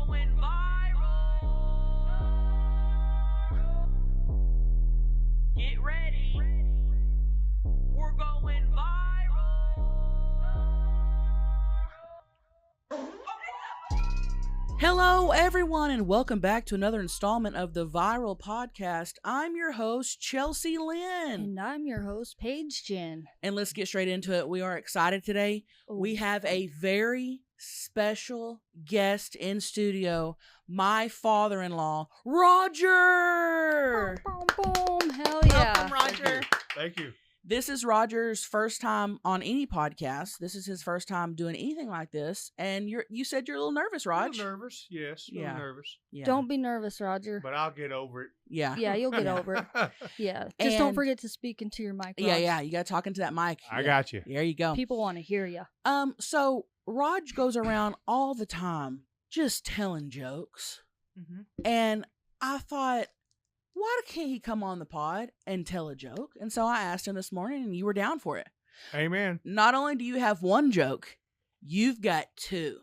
going viral. Get ready. We're going viral. Hello, everyone, and welcome back to another installment of the Viral Podcast. I'm your host, Chelcie Lynn. And I'm your host, Paige Ginn. And let's get straight into it. We are excited today. Ooh. We have a very special guest in studio, my father-in-law, Roger. Boom, boom, boom. Hell yeah. Welcome, Roger. Thank you. This is Roger's first time on any podcast. This is his first time doing anything like this. And you said you're a little nervous, A Rog. little nervous, yes. A Yeah. little nervous. Yeah. Don't be nervous, Roger. But I'll get over it. Yeah. Yeah, you'll get over it. Yeah. Just don't And- forget to speak into your mic. Yeah, Rog. yeah. You got to talk into that mic. I Yeah. got you. There you go. People want to hear you. So Rog goes around all the time just telling jokes. Mm-hmm. And I thought, why can't he come on the pod and tell a joke? And so I asked him this morning, and you were down for it. Amen. Not only do you have one joke, you've got two.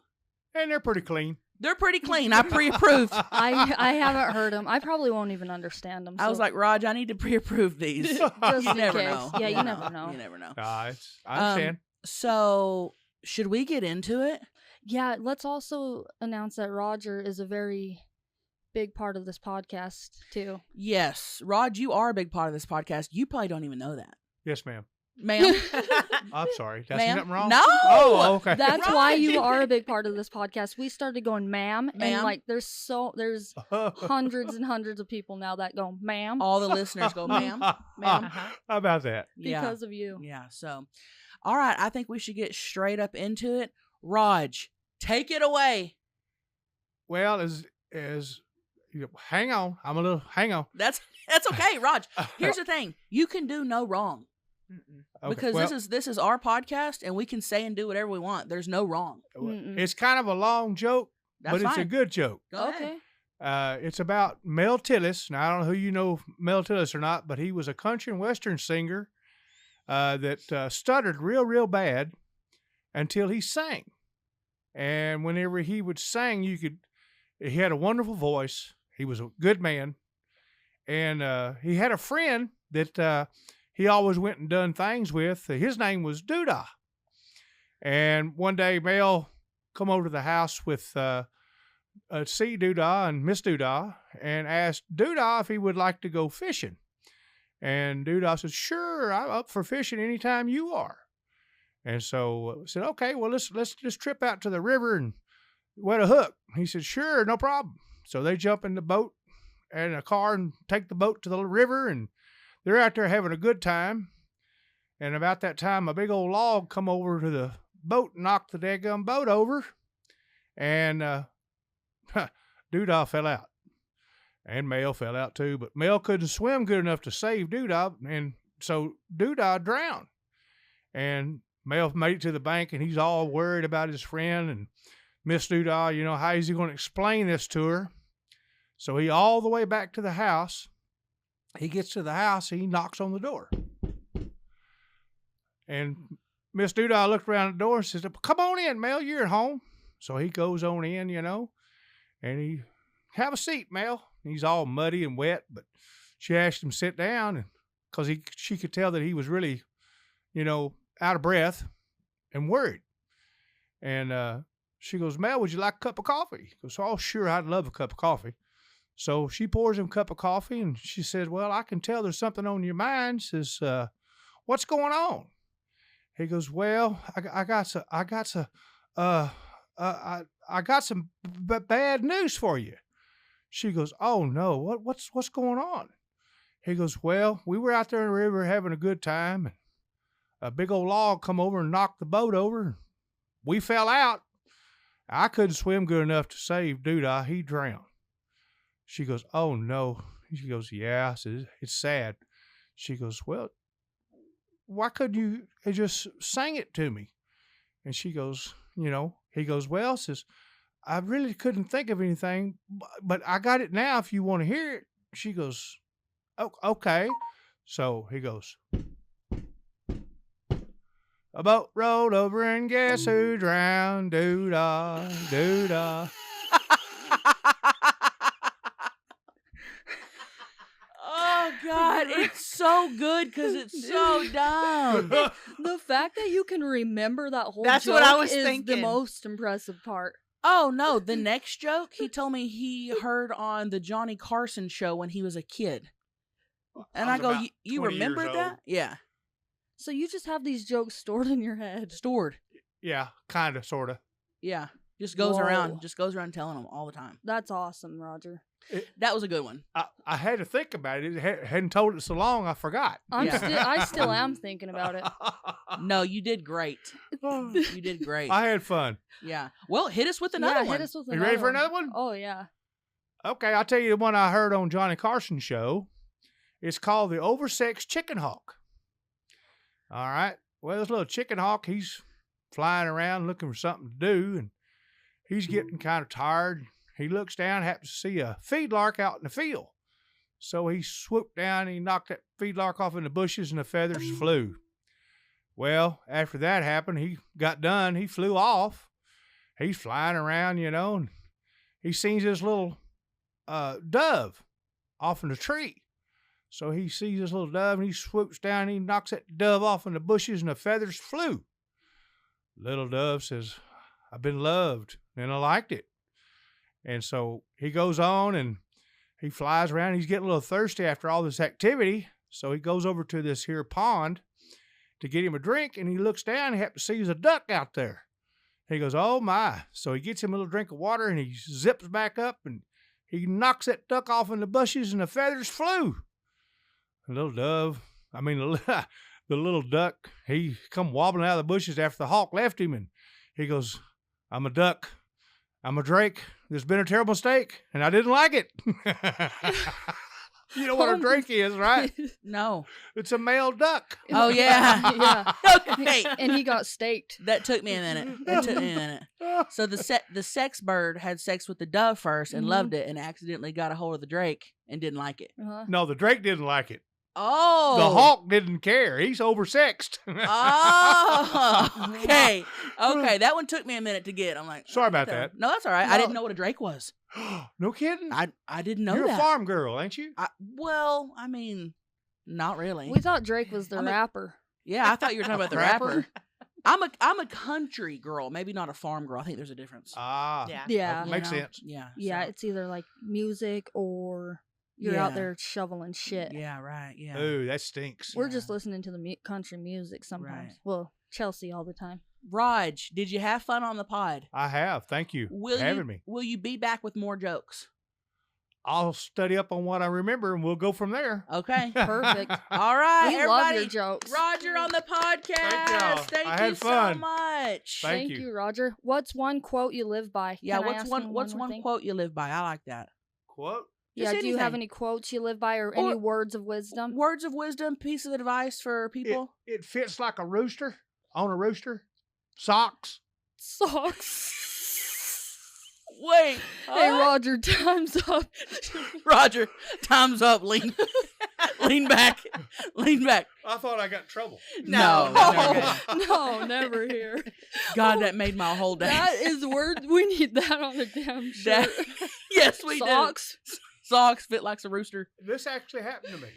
And they're pretty clean. They're pretty clean. I pre-approved. I haven't heard them. I probably won't even understand them. I was like, Rog, I need to pre-approve these. just You in never case. know. Yeah, you never know. You never know. I understand. So should we get into it? Yeah, let's also announce that Roger is a very big part of this podcast, too. Yes. Rog, you are a big part of this podcast. You probably don't even know that. Yes, ma'am. Ma'am? I'm sorry. Did I say Ma'am? something wrong? No! Oh, okay. That's why Rog! you are a big part of this podcast. We started going ma'am, Ma'am? and like there's hundreds and hundreds of people now that go ma'am All the listeners go, ma'am. Ma'am. How about that? Yeah. because of you. Yeah. So, all right. I think we should get straight up into it. Rog, take it away. Well, hang on. Hang on. That's okay, Rog. Here's the thing: you can do no wrong Okay, because well, this is our podcast, and we can say and do whatever we want. There's no wrong. Mm-mm. it's kind of a long joke, That's but it's a fine. good joke. Go ahead. Okay. It's about Mel Tillis. Now, I don't know who you know Mel Tillis or not, but he was a country and western singer that stuttered real bad until he sang. And whenever he would sing, he had a wonderful voice. He was a good man. And he had a friend that he always went and done things with. His name was Doodah. And one day, Mel come over to the house with see Doodah and Miss Doodah and asked Doodah if he would like to go fishing. And Doodah said, "Sure, I'm up for fishing anytime you are." And so I said, "Okay, well, let's just trip out to the river and wet a hook." He said, "Sure, no problem." So they jump in the boat and a car and take the boat to the river, and they're out there having a good time. And about that time, a big old log come over to the boat and knocked the daggum boat over. And Doodah fell out. And Mel fell out too, but Mel couldn't swim good enough to save Doodah, and so Doodah drowned. And Mel made it to the bank, and he's all worried about his friend and Miss Doodah, how is he going to explain this to her? So he all the way back to the house. He gets to the house, he knocks on the door. And Miss Doodah looked around the door and says, "Come on in, Mel, you're at home." So he goes on in, and he, "Have a seat, Mel." He's all muddy and wet, but she asked him to sit down, and because she could tell that he was really, out of breath and worried. And she goes, "Mel, would you like a cup of coffee?" He goes, "Oh, sure, I'd love a cup of coffee." So she pours him a cup of coffee, and she says, "Well, I can tell there's something on your mind." Says, "What's going on?" He goes, "Well, I got some bad news for you." She goes, "Oh no, what's going on?" He goes, "Well, we were out there in the river having a good time, and a big old log come over and knocked the boat over. We fell out. I couldn't swim good enough to save Doodah. He drowned." She goes, "Oh no." She goes, "Yeah." I said, "It's sad." She goes, "Well, why couldn't you just sang it to me?" And she goes, he goes, "Well," says, "I really couldn't think of anything, but I got it now if you want to hear it." She goes, "Oh, okay." So he goes, "A boat rolled over and guess who drowned? Doodah, Doodah." God, it's so good because it's so dumb. The fact that you can remember that whole That's joke what I was is the thinking. most impressive part. Oh, no. The next joke, he told me he heard on the Johnny Carson show when he was a kid. And I was go, about you 20 years remember that? old. Yeah. So you just have these jokes stored in your head. Stored. Yeah, kind of, sort of. Yeah. Just goes Whoa. around telling them all the time. That's awesome, Roger. That was a good one. I had to think about it. Hadn't told it so long, I forgot. Yeah. I still am thinking about it. No, you did great. You did great. I had fun. Yeah. Well, hit us with another one. Hit us with You ready for another one? Oh, yeah. Okay, I'll tell you the one I heard on Johnny Carson show. It's called the Oversexed Chicken Hawk. All right. Well, this little chicken hawk, he's flying around looking for something to do, and he's getting kind of tired. He looks down, happens to see a feedlark out in the field. So he swooped down and he knocked that feedlark off in the bushes and the feathers flew. Well, after that happened, he got done. He flew off. He's flying around, and he sees this little dove off in the tree. So he sees this little dove and he swoops down and he knocks that dove off in the bushes and the feathers flew. Little dove says, I've been loved and I liked it. And so he goes on and he flies around. He's getting a little thirsty after all this activity. So he goes over to this here pond to get him a drink, and he looks down and he happens to see there's a duck out there. He goes, oh my. So he gets him a little drink of water and he zips back up and he knocks that duck off in the bushes and the feathers flew. The little dove, the little duck, he come wobbling out of the bushes after the hawk left him, and he goes, I'm a duck. I'm a drake. There's been a terrible mistake, and I didn't like it. You know what a drake is, right? No. It's a male duck. Oh, yeah. Yeah. Okay. And he got staked. That took me a minute. So the sex bird had sex with the dove first and loved it and accidentally got a hold of the drake and didn't like it. Uh-huh. No, the drake didn't like it. Oh. The hawk didn't care. He's oversexed. Oh. Okay. Okay. That one took me a minute to get. I'm like, Sorry about that. No, that's all right. I didn't know what a drake was. No kidding? I didn't know You're that. a farm girl, ain't you? Not really. We thought Drake was the rapper. Yeah, I thought you were talking about the Rapper? rapper. I'm a country girl, maybe not a farm girl. I think there's a difference. Ah. Yeah. Yeah. Makes sense. Yeah. Yeah, so- it's either like music or you're out there shoveling shit. Yeah, right. Yeah. Ooh, that stinks. We're just listening to the country music sometimes. Right. Well, Chelsea all the time. Raj, did you have fun on the pod? I have. Thank you for having me. Will you be back with more jokes? I'll study up on what I remember, and we'll go from there. Okay. Perfect. All right, We everybody. love your jokes. Roger on the podcast. Thank y'all. Thank I had you fun. so much. Thank Thank you. you, Roger. What's one quote you live by? Yeah, Can I what's ask one you what's more one thing? quote you live by? I like that. Quote? Yeah, Just do you have anything. any quotes you live by or any Or- words of wisdom? Words of wisdom, piece of advice for people. It fits like a rooster on a rooster. Socks. Socks. Wait. Hey, huh? Roger, time's up. Roger, time's up. Lean back. Lean back. I thought I got in trouble. No. No, never here. God, that made my whole day. That is word. We need that on a damn shirt. That- yes, we Socks. do. Socks fit like a rooster. This actually happened to me.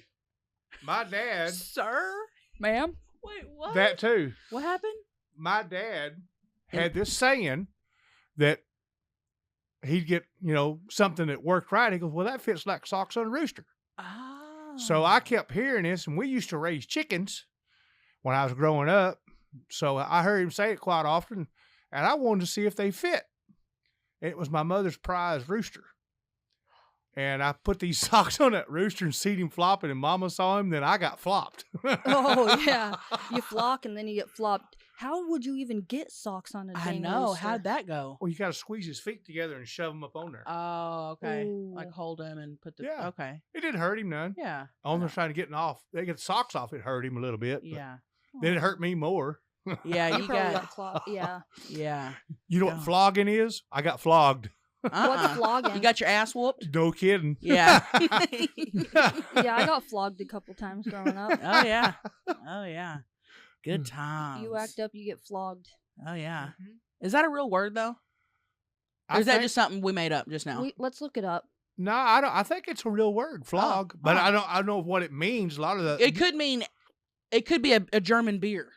My dad, Sir? Ma'am? Wait, what? that too. What happened? My dad had this saying that he'd get, something that worked right. He goes, well, that fits like socks on a rooster. Oh. So I kept hearing this, and we used to raise chickens when I was growing up. So I heard him say it quite often, and I wanted to see if they fit. It was my mother's prize rooster. And I put these socks on that rooster and seen him flopping, and Mama saw him, then I got flopped. Oh, yeah. You flock and then you get flopped. How would you even get socks on a I dang know. rooster? How'd that go? Well, you got to squeeze his feet together and shove them up on there. Oh, okay. Ooh. Like hold him and put the. Yeah. Okay. It didn't hurt him none. Yeah. Only trying to get off. They get socks off. It hurt him a little bit. but Yeah. Then it hurt me more. Yeah. You You probably got. flopped. Yeah. Yeah. You know Yeah. what flogging is? I got flogged. What's flogging? You got your ass whooped? No kidding. Yeah. Yeah, I got flogged a couple times growing up. Oh yeah. Oh yeah. Good times. You act up, you get flogged. Oh yeah. Is that a real word though? Or I is that think- just something we made up just now? Let's look it up. No, I don't. I think it's a real word, flog, but I don't know what it means. A lot of the It could be a German beer.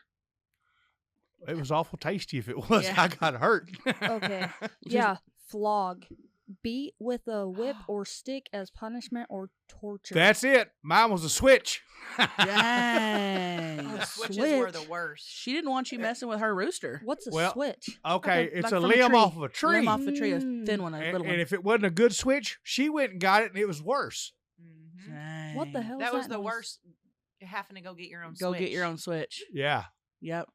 It was awful tasty if it was. Yeah. I got hurt. Okay. Yeah, flog. Beat with a whip or stick as punishment or torture. That's it. Mine was a switch. Dang. Switches were the worst. She didn't want you messing with her rooster. What's a Well, switch? Okay, Like it's from a a limb tree. off of a tree. Limb off a tree, a thin one, a little and one. if it wasn't a good switch, she went and got it, and it was worse. Mhm. Dang. What the hell? That is was the noise? worst. Having to go get your own. Go switch. get your own switch. Yeah. Yep.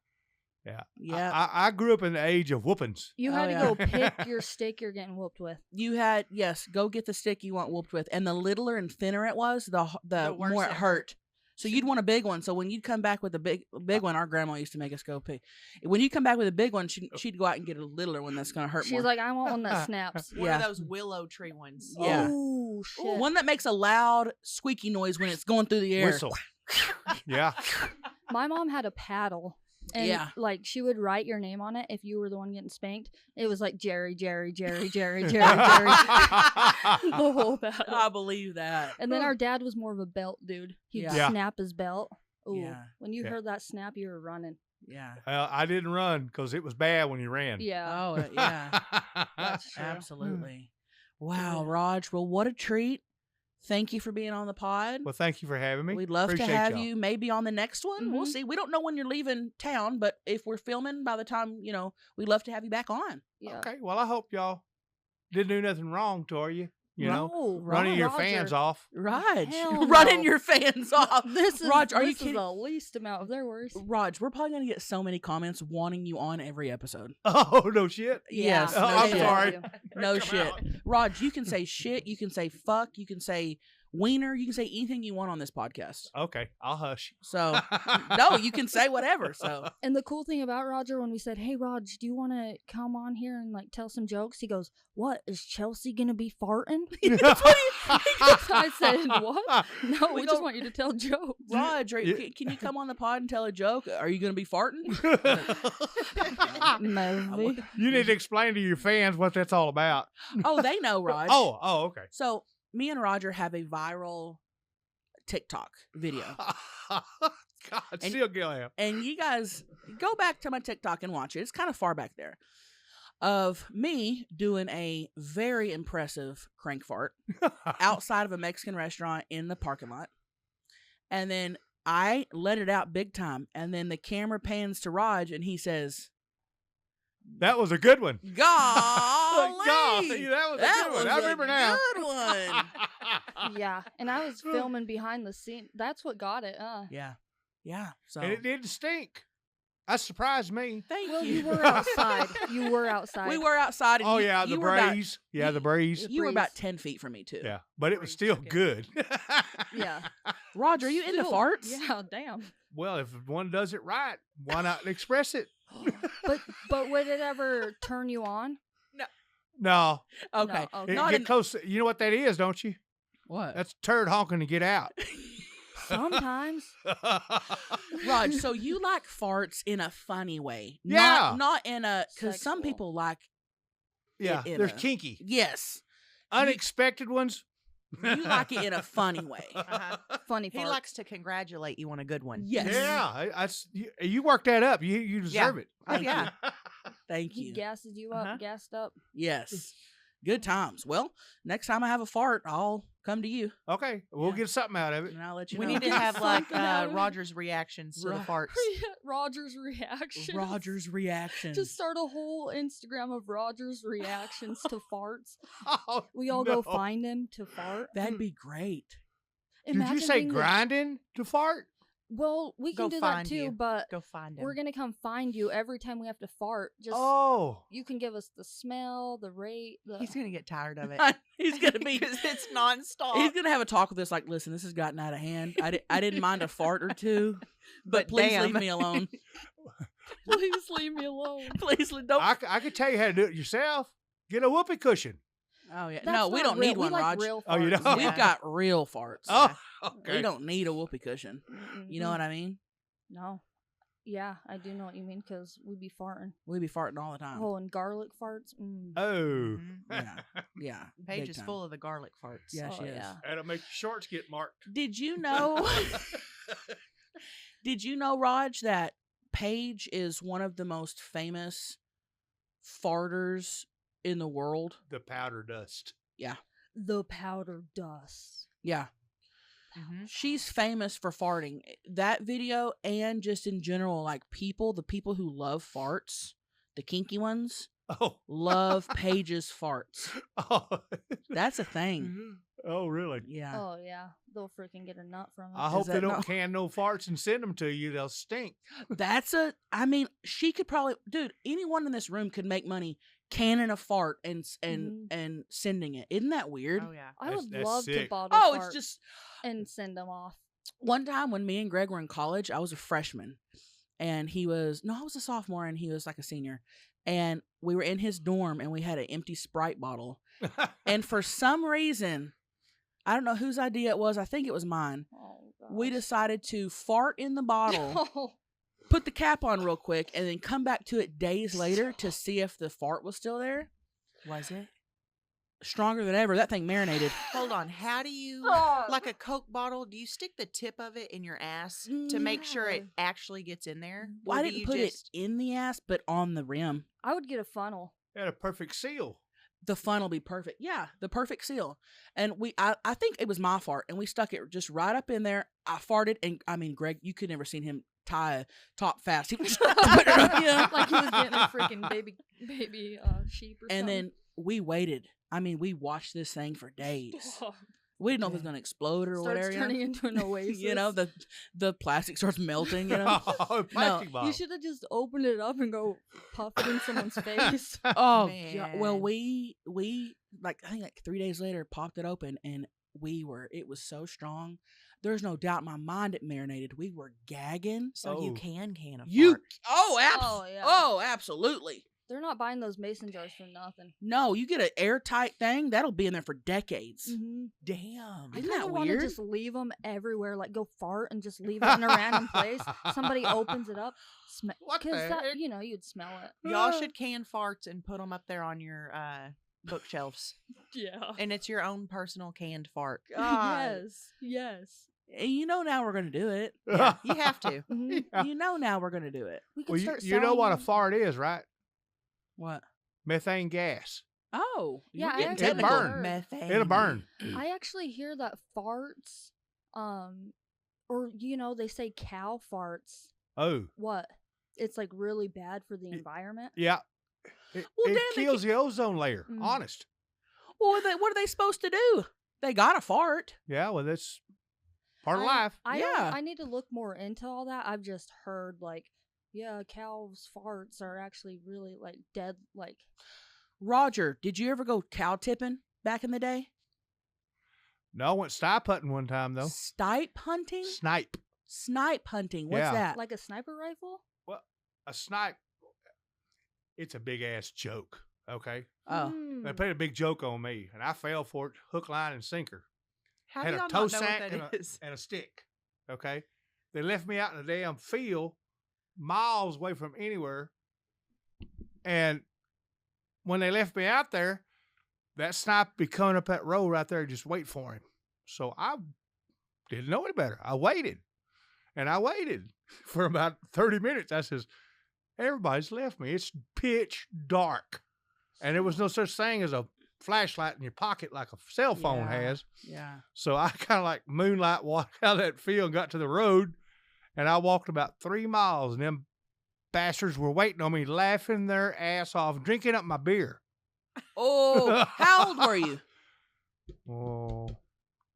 Yeah. Yep. I grew up in the age of whoopings. You Oh, had to yeah. go pick your stick you're getting whooped with. You had, yes, go get the stick you want whooped with. And the littler and thinner it was, the worse more it it hurt. So you'd want a big one. So when you'd come back with a big one, our grandma used to make us go pick. When you come back with a big one, she'd go out and get a littler one that's going to hurt She's more. like, I want one that snaps. One Yeah. of those willow tree ones. Yeah. Oh, shit. One that makes a loud squeaky noise when it's going through the air. Whistle. Yeah. My mom had a paddle. And Yeah. like she would write your name on it if you were the one getting spanked. It was like Jerry, Jerry, Jerry, Jerry, Jerry, Jerry. The whole paddle. I believe that. And then our dad was more of a belt dude. He'd Yeah. snap his belt. Ooh. Yeah. When you Yeah. heard that snap, you were running. Yeah. Well, I didn't run because it was bad when you ran. Yeah. Oh, yeah. That's true. Absolutely. Wow, Yeah. Raj. Well, what a treat. Thank you for being on the pod. Well, thank you for having me. We'd love Appreciate to have y'all. you maybe on the next one. We'll Mhm. see. We don't know when you're leaving town, but if we're filming by the time, we'd love to have you back on. Yeah. Okay. Well, I hope y'all didn't do nothing wrong to you. You know, No, running your Roger. fans off. Raj, Hell running no. your fans off. This is Raj, are you this is kidding? the least amount of their worries. Raj, we're probably going to get so many comments wanting you on every episode. Oh, no shit. Yes. Oh, no I'm shit. sorry. No Come shit. out. Raj, you can say shit. You can say fuck. You can say wiener. You can say anything you want on this podcast. Okay. I'll hush. So, no, you can say whatever. So, And the cool thing about Roger, when we said, "Hey, Raj, do you want to come on here and like tell some jokes?" He goes, "What is Chelcie gonna be farting?" I said, "What? No, we just want you to tell jokes." Raj, can you come on the pod and tell a joke? Are you going to be farting? Maybe. You need to explain to your fans what that's all about. Oh, they know, Raj. Oh, okay. So, me and Roger have a viral TikTok video. God, And- still go And you guys go back to my TikTok and watch it. It's kind of far back there. Of me doing a very impressive crank fart outside of a Mexican restaurant in the parking lot. And then I let it out big time. And then the camera pans to Raj and he says, That was a good one. Golly! Golly, that was a good one. I remember now. Good one. Yeah, and I was filming behind the scene. That's what got it. Yeah. Yeah. So And it didn't stink. That surprised me. thank Well, you. you were outside. You were outside. We were outside. And Oh, you- yeah, the you were about- breeze. Yeah, the breeze. The You were about breeze. 10 feet from me, too. Yeah, but it was Breeze still took it. good. Yeah. Roger, are you into Still, farts? Yeah, damn. Well, if one does it right, why not express it? But would it ever turn you on? No. Okay. No, It- okay. Not get in- close. You know what that is, don't you? What? That's turd honking to get out. Sometimes. Raj, so you like farts in a funny way. Yeah. Not in a, because some Sexual. people like, Yeah, in there's a- kinky. yes. Unexpected ones. You like it in a funny way. Funny He part. likes to congratulate you on a good one. Yes. Yeah, you worked that up. You deserve it. Oh, yeah. Thank He you. gasses you up, Uh-huh. gassed up. Yes. Good times. Well, next time I have a fart, I'll come to you Okay, we'll Yeah. get something out of it. and I'll let you We know. need to have like Something out of it. Roger's reactions to the Right. farts. Roger's reaction. Roger's reaction. Just start a whole Instagram of Roger's reactions to farts. Oh, We all no. go find him to fart. That'd be great. Did you say being the- grinding to fart? Well, we can Go do that find too, you. but Go find him. we're gonna come find you every time we have to fart. Just Oh, you can give us the smell, the rate, the He's gonna get tired of it. He's gonna be. because it's nonstop. He's gonna have a talk with us. Like, listen, this has gotten out of hand. I didn't mind a fart or two, but But please damn. leave me alone. Please leave me alone. Please don't. I could tell you how to do it yourself. Get a whoopee cushion. Oh yeah. That's No, we not don't real. need We one, like Raj. real Oh, you farts. don't? We've got real farts. Oh, okay. We don't need a whoopee cushion. Mm-mm. You know what I mean? No. Yeah, I do know what you mean because we be farting. We be farting all the time. Oh, and garlic farts. Mm. Oh. Mhm. Yeah, yeah. Paige big is time. full of the garlic farts. Yeah, Oh, she is. yeah. That'll make your shorts get marked. Did you know? Did you know, Raj, that Paige is one of the most famous farters in the world? The powder dust. The powder dust. Yeah. Mhm. She's famous for farting. That video and just in general, like the people who love farts, the kinky ones, Oh. love Paige's farts. Oh. That's a thing. Oh, really? Yeah. Oh, yeah. They'll freaking get a nut from it. I hope they that don't not- can no farts and send them to you. They'll stink. I mean, she could probably, dude, anyone in this room could make money canning a fart and sending it. Isn't that weird? Oh yeah. I would That's love to sick. bottle Oh, fart it's just and send them off. one time when me and Greg were in college, I was a freshman and I was a sophomore and he was like a senior. And we were in his dorm and we had an empty Sprite bottle. And for some reason, I don't know whose idea it was. I think it was mine. Oh, gosh. We decided to fart in the bottle, Oh, put the cap on real quick, and then come back to it days later to see if the fart was still there. Was it? Stronger than ever. That thing marinated. Hold on. How do you Oh. like a Coke bottle? Do you stick the tip of it in your ass to make sure it No. actually gets in there? Well, Or I do didn't you put just... it in the ass, but on the rim. I would get a funnel. Had a perfect seal. The fun will be perfect. Yeah, the perfect seal. And I think it was my fart, and we stuck it just right up in there. I farted, and I mean, Greg, you could never seen him tie a top fast. He was just put it on, you know? Like he was getting a freaking baby sheep or something. And then we waited. I mean, we watched this thing for days. Oh, We didn't know if it was gonna explode or starts whatever. turning into an oasis. You know, the plastic starts melting. You know. Plastic bottle. You should have just opened it up and go puff it in someone's face. Oh, Man. well, we like I think like 3 days later popped it open and it was so strong. There's no doubt in my mind it marinated. We were gagging. So you Oh. can a You fart. Oh, yeah. oh, absolutely. They're not buying those mason jars for nothing. No, you get an airtight thing that'll be in there for decades. Mm-hmm. Damn. I Isn't kind that of want to weird? just leave them everywhere, like go fart and just leave it in a random place. Somebody opens it up, What the because that heck? you'd smell it. Y'all should can farts and put them up there on your bookshelves. Yeah. And it's your own personal canned fart. Yes. And you know now we're gonna do it. You have to. Mhm. Yeah. You know now we're gonna do it. We can Well, start you know what a selling fart is, right? What? Methane gas. Oh, Yeah, you're I getting actually It technical. burn. Methane. It'll burn. I actually hear that farts, or they say cow farts. Oh, What? It's like really bad for the environment. yeah. It, Well, it then they kills the ozone layer. Mm. Honest. Well, what are they supposed to do? They got to fart. Yeah, well, that's part of I- life. Yeah. I need to look more into all that. I've just heard cows' farts are actually really like dead. Like, Roger, did you ever go cow tipping back in the day? No, I went snipe hunting one time, though. Stipe hunting? Snipe. Snipe hunting. What's Yeah. that? like a sniper rifle. A snipe, it's a big ass joke, okay? Oh. Mm. They played a big joke on me, and I fell for it hook, line, and sinker. How Had do a y'all toe not know sack what and that is? and a stick, okay? They left me out in the damn field, miles away from anywhere, and when they left me out there, that snipe be coming up that road right there, just wait for him. So I didn't know any better. I waited, and I waited for about 30 minutes. I says, everybody's left me. It's pitch dark, and there was no such thing as a flashlight in your pocket like a cell phone Yeah. has. Yeah. So I kind of like moonlight walked out of that field and got to the road, and I walked about 3 miles, and them bastards were waiting on me, laughing their ass off, drinking up my beer. Oh, how old were you? Oh,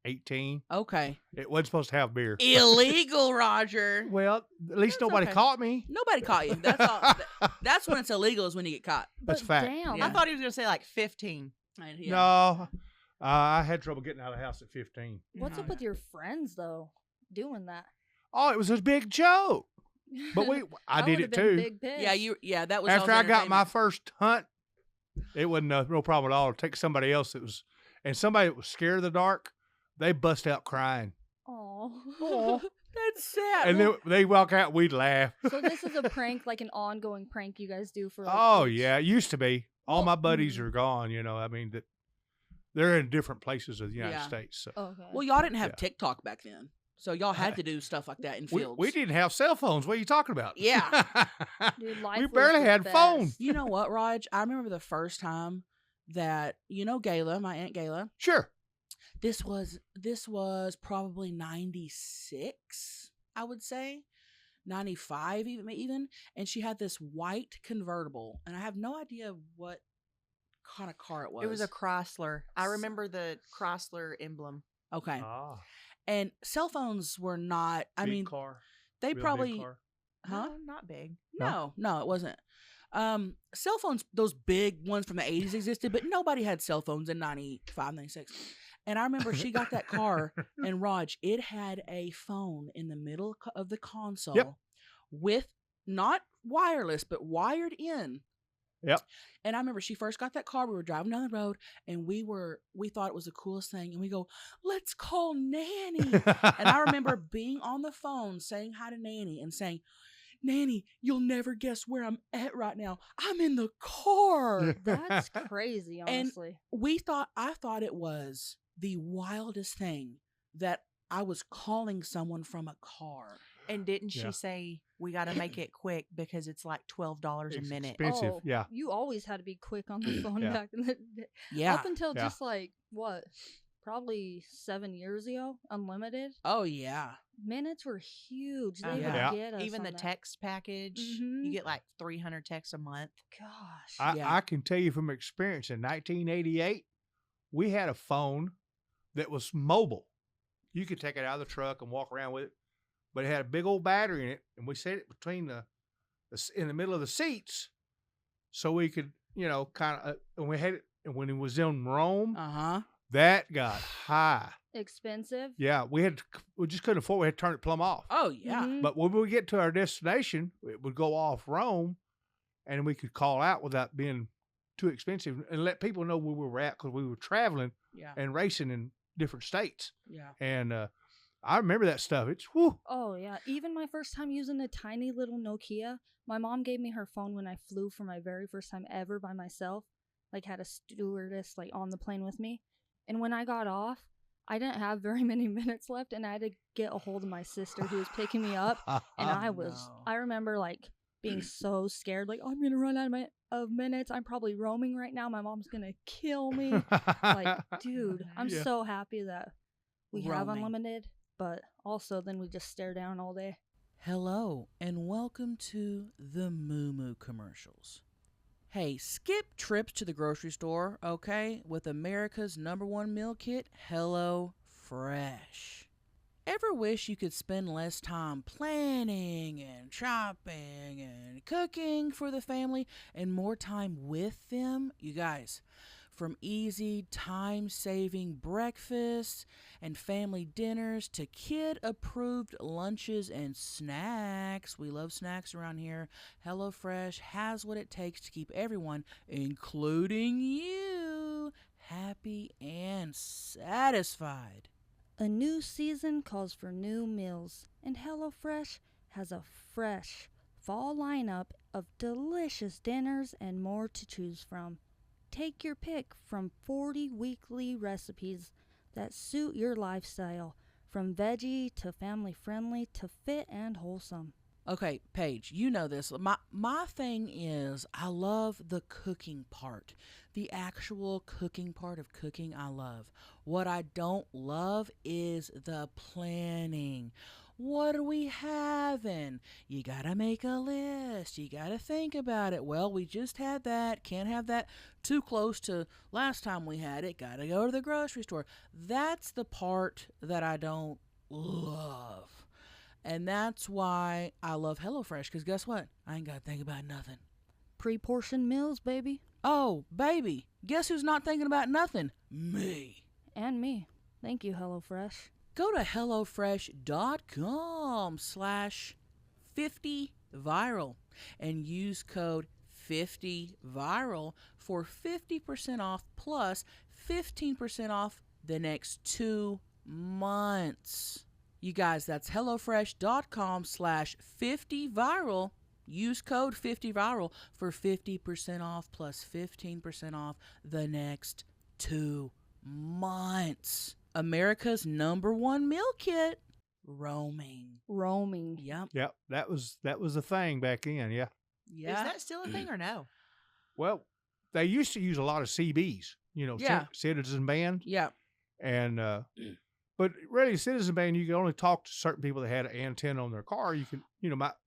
18. Okay. It wasn't supposed to have beer. Illegal, Roger. Well, at least That's nobody okay. caught me. Nobody caught you. That's all. That's when it's illegal is when you get caught. That's But fact. Damn. Yeah. I thought he was going to say like 15. And yeah. No, I had trouble getting out of the house at 15. What's up No. with your friends though, doing that? Oh, it was a big joke. But I That did would've it been too. Big piss. Yeah, that was After all I got my entertainment. first hunt, it wasn't no problem at all to take somebody else that was, and somebody that was scared of the dark, they bust out crying. Oh. Oh. That's sad. And Well, then they walk out, we'd laugh. So this is a prank, like an ongoing prank you guys do for. Like, Oh kids. yeah, it used to be. All Well, my buddies mhm. are gone. You know, I mean that they're in different places of the United Yeah. States. So Okay. well, y'all didn't have Yeah. TikTok back then, so y'all had to do stuff like that in we, fields. we didn't have cell phones. What are you talking about? Yeah. Dude, life we was barely the had phones. best. You know what, Raj? I remember the first time that Gayla, my aunt Gayla. Sure. This was probably 96, I would say. 95 even, and she had this white convertible, and I have no idea what kind of car it was. It was a Chrysler. I remember the Chrysler emblem. Okay. Ah, And cell phones were not, I big mean, car. they Real big probably car. huh? No, not big. No, it wasn't. Cell phones, those big ones from the 80s existed, but nobody had cell phones in 95, 96. And I remember she got that car, and Raj, it had a phone in the middle of the console Yep. with not wireless, but wired in. Yep. And I remember she first got that car. We were driving down the road, and we thought it was the coolest thing. And we go, let's call Nanny. And I remember being on the phone saying hi to Nanny and saying, Nanny, you'll never guess where I'm at right now. I'm in the car. That's crazy, honestly. I thought it was the wildest thing that I was calling someone from a car. And didn't Yeah. she say we got to make it quick because it's like $12 a It's minute? expensive. Oh, Yeah. You always had to be quick on the phone Yeah. back in the day. Yeah. Up until Yeah. just like, what? Probably 7 years ago, unlimited. Oh, yeah. Minutes were huge. They Uh-huh. would Yeah. get us Even on the that. text package, Mhm. you get like 300 texts a month. Gosh. Yeah. I can tell you from experience in 1988, we had a phone that was mobile. You could take it out of the truck and walk around with it, but it had a big old battery in it, and we set it between in the middle of the seats, so we could, kind of. And we had it, and when it was in Rome, Uh-huh. that got high. Expensive. Yeah, we just couldn't afford. We had to turn it plumb off. Oh, yeah. Mhm. But when we get to our destination, it would go off Rome, and we could call out without being too expensive and let people know where we were at because we were traveling Yeah. and racing in different states. Yeah. And I remember that stuff. It's whoo. Oh, yeah. Even my first time using a tiny little Nokia, my mom gave me her phone when I flew for my very first time ever by myself. Like, had a stewardess, like, on the plane with me. And when I got off, I didn't have very many minutes left, and I had to get a hold of my sister who was picking me up. And no. I remember, like, being so scared, like, I'm going to run out of minutes. I'm probably roaming right now. My mom's going to kill me. Like, dude, I'm Yeah. so happy that we have Roaming. unlimited, but also then we just stare down all day. Hello, and welcome to the Moo Moo commercials. Hey, skip trips to the grocery store, okay, with America's #1 meal kit, Hello Fresh. Ever wish you could spend less time planning and shopping and cooking for the family and more time with them? You guys, from easy, time-saving breakfasts and family dinners to kid-approved lunches and snacks. We love snacks around here. HelloFresh has what it takes to keep everyone, including you, happy and satisfied. A new season calls for new meals, and HelloFresh has a fresh fall lineup of delicious dinners and more to choose from. Take your pick from 40 weekly recipes that suit your lifestyle, from veggie to family friendly to fit and wholesome. Okay, Paige, you know this. My thing is I love the cooking part. The actual cooking part of cooking I love. What I don't love is the planning. What are we having? You gotta make a list. You gotta think about it. Well, we just had that. Can't have that too close to last time we had it. Gotta go to the grocery store. That's the part that I don't love. And that's why I love HelloFresh, because guess what? I ain't got to think about nothing. Pre-portioned meals, baby. Oh, baby, guess who's not thinking about nothing? Me. And me. Thank you, HelloFresh. Go to HelloFresh.com/50viral and use code 50viral for 50% off plus 15% off the next 2 months. You guys, that's HelloFresh.com/50viral. Use code 50viral for 50% off plus 15% off the next 2 months. America's #1 meal kit. Roaming. Yep. Yep. That was a thing back then. Yeah. Yeah. Is that still a thing or no? Well, they used to use a lot of CBs. Yeah. Citizen Band, Yeah. and but really, Citizen Band, you can only talk to certain people that had an antenna on their car. You can,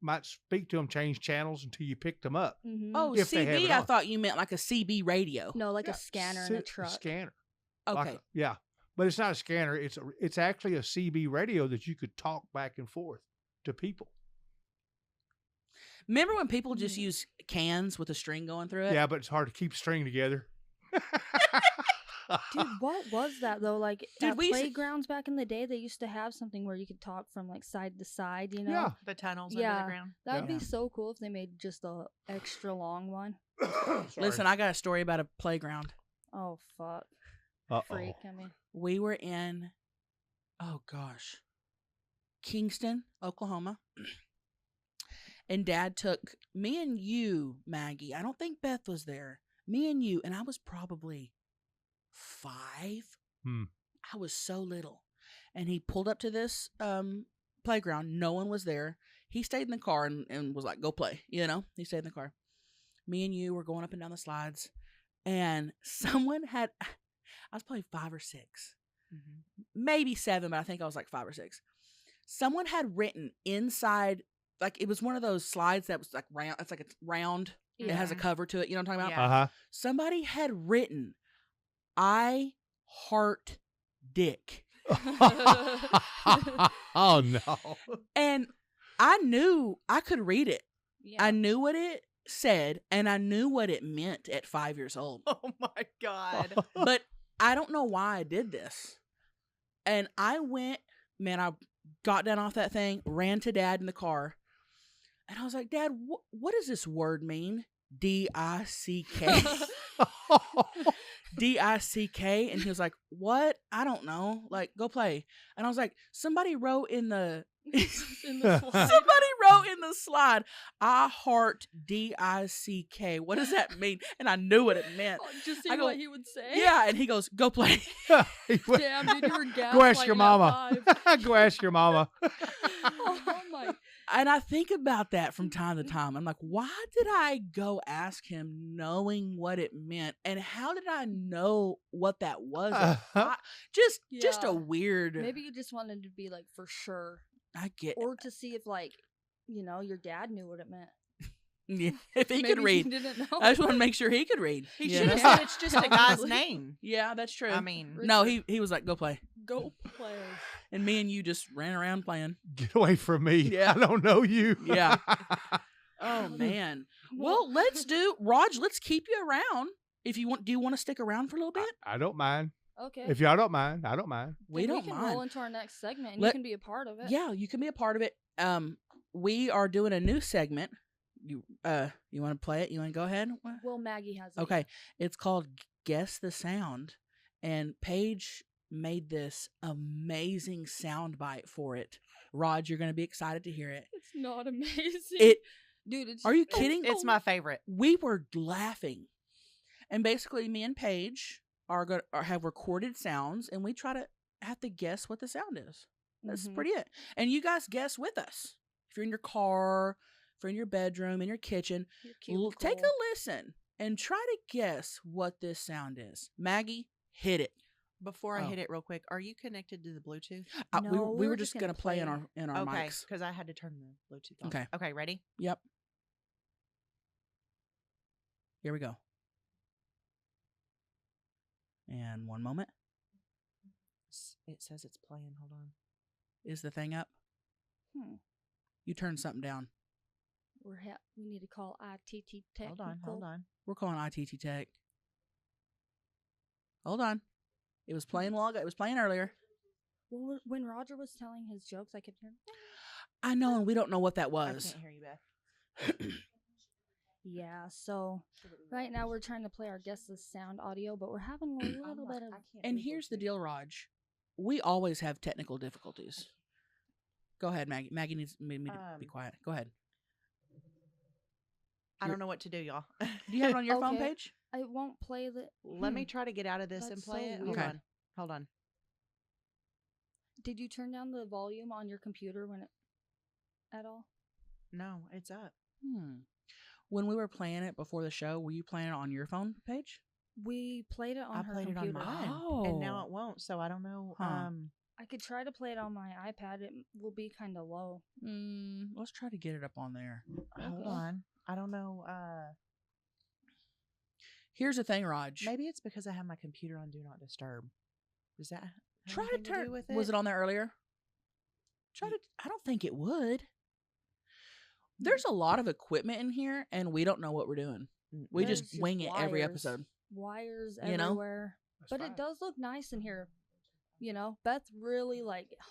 might speak to them, change channels until you picked them up. Mm-hmm. Oh, If they have CB, it I on. thought you meant like a CB radio. No, like Yeah, a scanner in a truck. Scanner. Okay. Yeah, but it's not a scanner. It's actually a CB radio that you could talk back and forth to people. Remember when people just use cans with a string going through it? Yeah, but it's hard to keep string together. Dude, what was that though? Like Dude, at we used to- playgrounds back in the day, they used to have something where you could talk from like side to side. Yeah. The tunnels under Yeah. the ground. That would Yeah. be so cool if they made just a extra long one. Sorry. Listen, I got a story about a playground. Oh fuck, Uh-oh. freak! I mean, We were in, oh gosh, Kingston, Oklahoma. And Dad took me and you, Maggie. I don't think Beth was there. Me and you, and I was probably 5. I was so little. And he pulled up to this playground. No one was there. He stayed in the car and was like, go play. He stayed in the car. Me and you were going up and down the slides. And someone had, I was probably 5 or 6. Maybe 7, but I think I was like 5 or 6. Someone had written inside, like it was one of those slides that was like round. It's like it's round. It has a Yeah. cover to it. You know what I'm talking about? Yeah. Uh-huh. Somebody had written, I heart dick. Oh no. And I knew I could read it. yeah. I knew what it said and I knew what it meant at 5 years old. Oh my God. But I don't know why I did this. And I went, man, I got down off that thing, ran to Dad in the car. And I was like, Dad, what does this word mean? D-I-C-K. D-I-C-K. And he was like, what? I don't know. Like, go play. And I was like, somebody wrote in the in the slide. somebody wrote in the slide, I heart D-I-C-K. What does that mean? And I knew what it meant. Oh, just see I go, what he would say. Yeah. And he goes, go play. He went, Damn, dude, you were gaslighting Go ask your at mama. 5. Go ask your mama. Oh my. And I think about that from time to time. I'm like, why did I go ask him knowing what it meant? And how did I know what that was? Just Yeah. a weird. Maybe you just wanted to be like for sure, I get or to see if like, your dad knew what it meant. yeah, if he Maybe could read. didn't know. I just want to make sure he could read. He you should have know? said it's just a guy's Honestly. name. Yeah, that's true. I mean, no, he was like, go play. Go play. And me and you just ran around playing. Get away from me. Yeah. I don't know you. Yeah. Oh man. Well, let's keep you around. If you want, do you want to stick around for a little bit? I don't mind. Okay. If y'all don't mind, I don't mind. We don't can mind. roll into our next segment, and Let- you can be a part of it. Yeah, you can be a part of it. We are doing a new segment. You want to play it? You want to go ahead? Well, Maggie has it. Okay. It's called Guess the Sound, and Paige made this amazing sound bite for it. Rod, you're going to be excited to hear it. It's not amazing. Dude, it's Are you kidding? it's my favorite. We were laughing, and basically, me and Paige have recorded sounds, and we try to have to guess what the sound is. That's Mhm. pretty it. And you guys guess with us. If you're in your car, if you're in your bedroom, in your kitchen, Your take a cubicle. listen and try to guess what this sound is. Maggie, hit it. Before I Oh. hit it real quick, are you connected to the Bluetooth? No, We were just gonna play in our Okay, mics. because I had to turn the Bluetooth on. Okay. Okay, ready? Yep. Here we go. And one moment. It says it's playing. Hold on. Is the thing up? Hmm. You turned something down. We need to call ITT Tech-nical. Hold on. We're calling ITT Tech. Hold on. It was playing it was playing earlier. Well, when Roger was telling his jokes, I could hear. I know, and we don't know what that I was. can't hear you, Beth. Yeah, so right now we're trying to play our Guess the Sound audio, but we're having a little bit of. And here's the deal, Raj. We always have technical difficulties. Go ahead, Maggie. Maggie needs me to be quiet. Go ahead. I don't know what to do, y'all. Do you have it on your phone Okay. page? I won't play the. Let me try to get out of this and That's play so it. weird. Okay. Hold on. Did you turn down the volume on your computer at all? No, it's up. When we were playing it before the show, were you playing it on your phone page? We played it on I her played computer. it on mine, and now it won't. So I don't know. Huh. I could try to play it on my iPad. It will be kind of low. Let's try to get it up on there. Hold Okay. on. I don't know. Here's the thing, Raj. Maybe it's because I have my computer on Do Not Disturb. Does that have Try to anything turn. do with it? Was it on there earlier? Try to. I don't think it would. There's a lot of equipment in here, and we don't know what we're doing. We There's just wing it every wires. episode. Wires You know? everywhere. That's But fine. it does look nice in here. You know, Beth really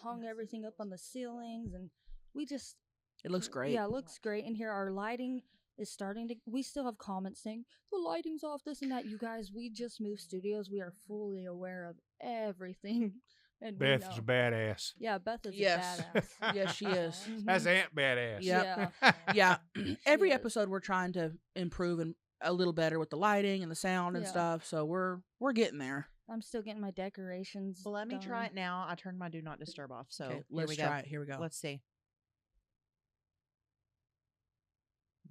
hung everything up on the ceilings, and we just It looks great. Yeah, it looks great in here. Our lighting is starting to. We still have comments saying the lighting's off, this and that. You guys, we just moved studios. We are fully aware of everything, and we Beth know. is a badass. Yeah, Beth is Yes. a badass. Yes, she is. That's Aunt badass. Yep. Yeah. Yeah. Every is. episode, we're trying to improve and a little better with the lighting and the sound and Yeah. stuff. So we're getting there. I'm still getting my decorations. Well, let me try done. it now. I turned my Do Not Disturb off. So Okay, here let's we go. try it. Here we go. Let's see.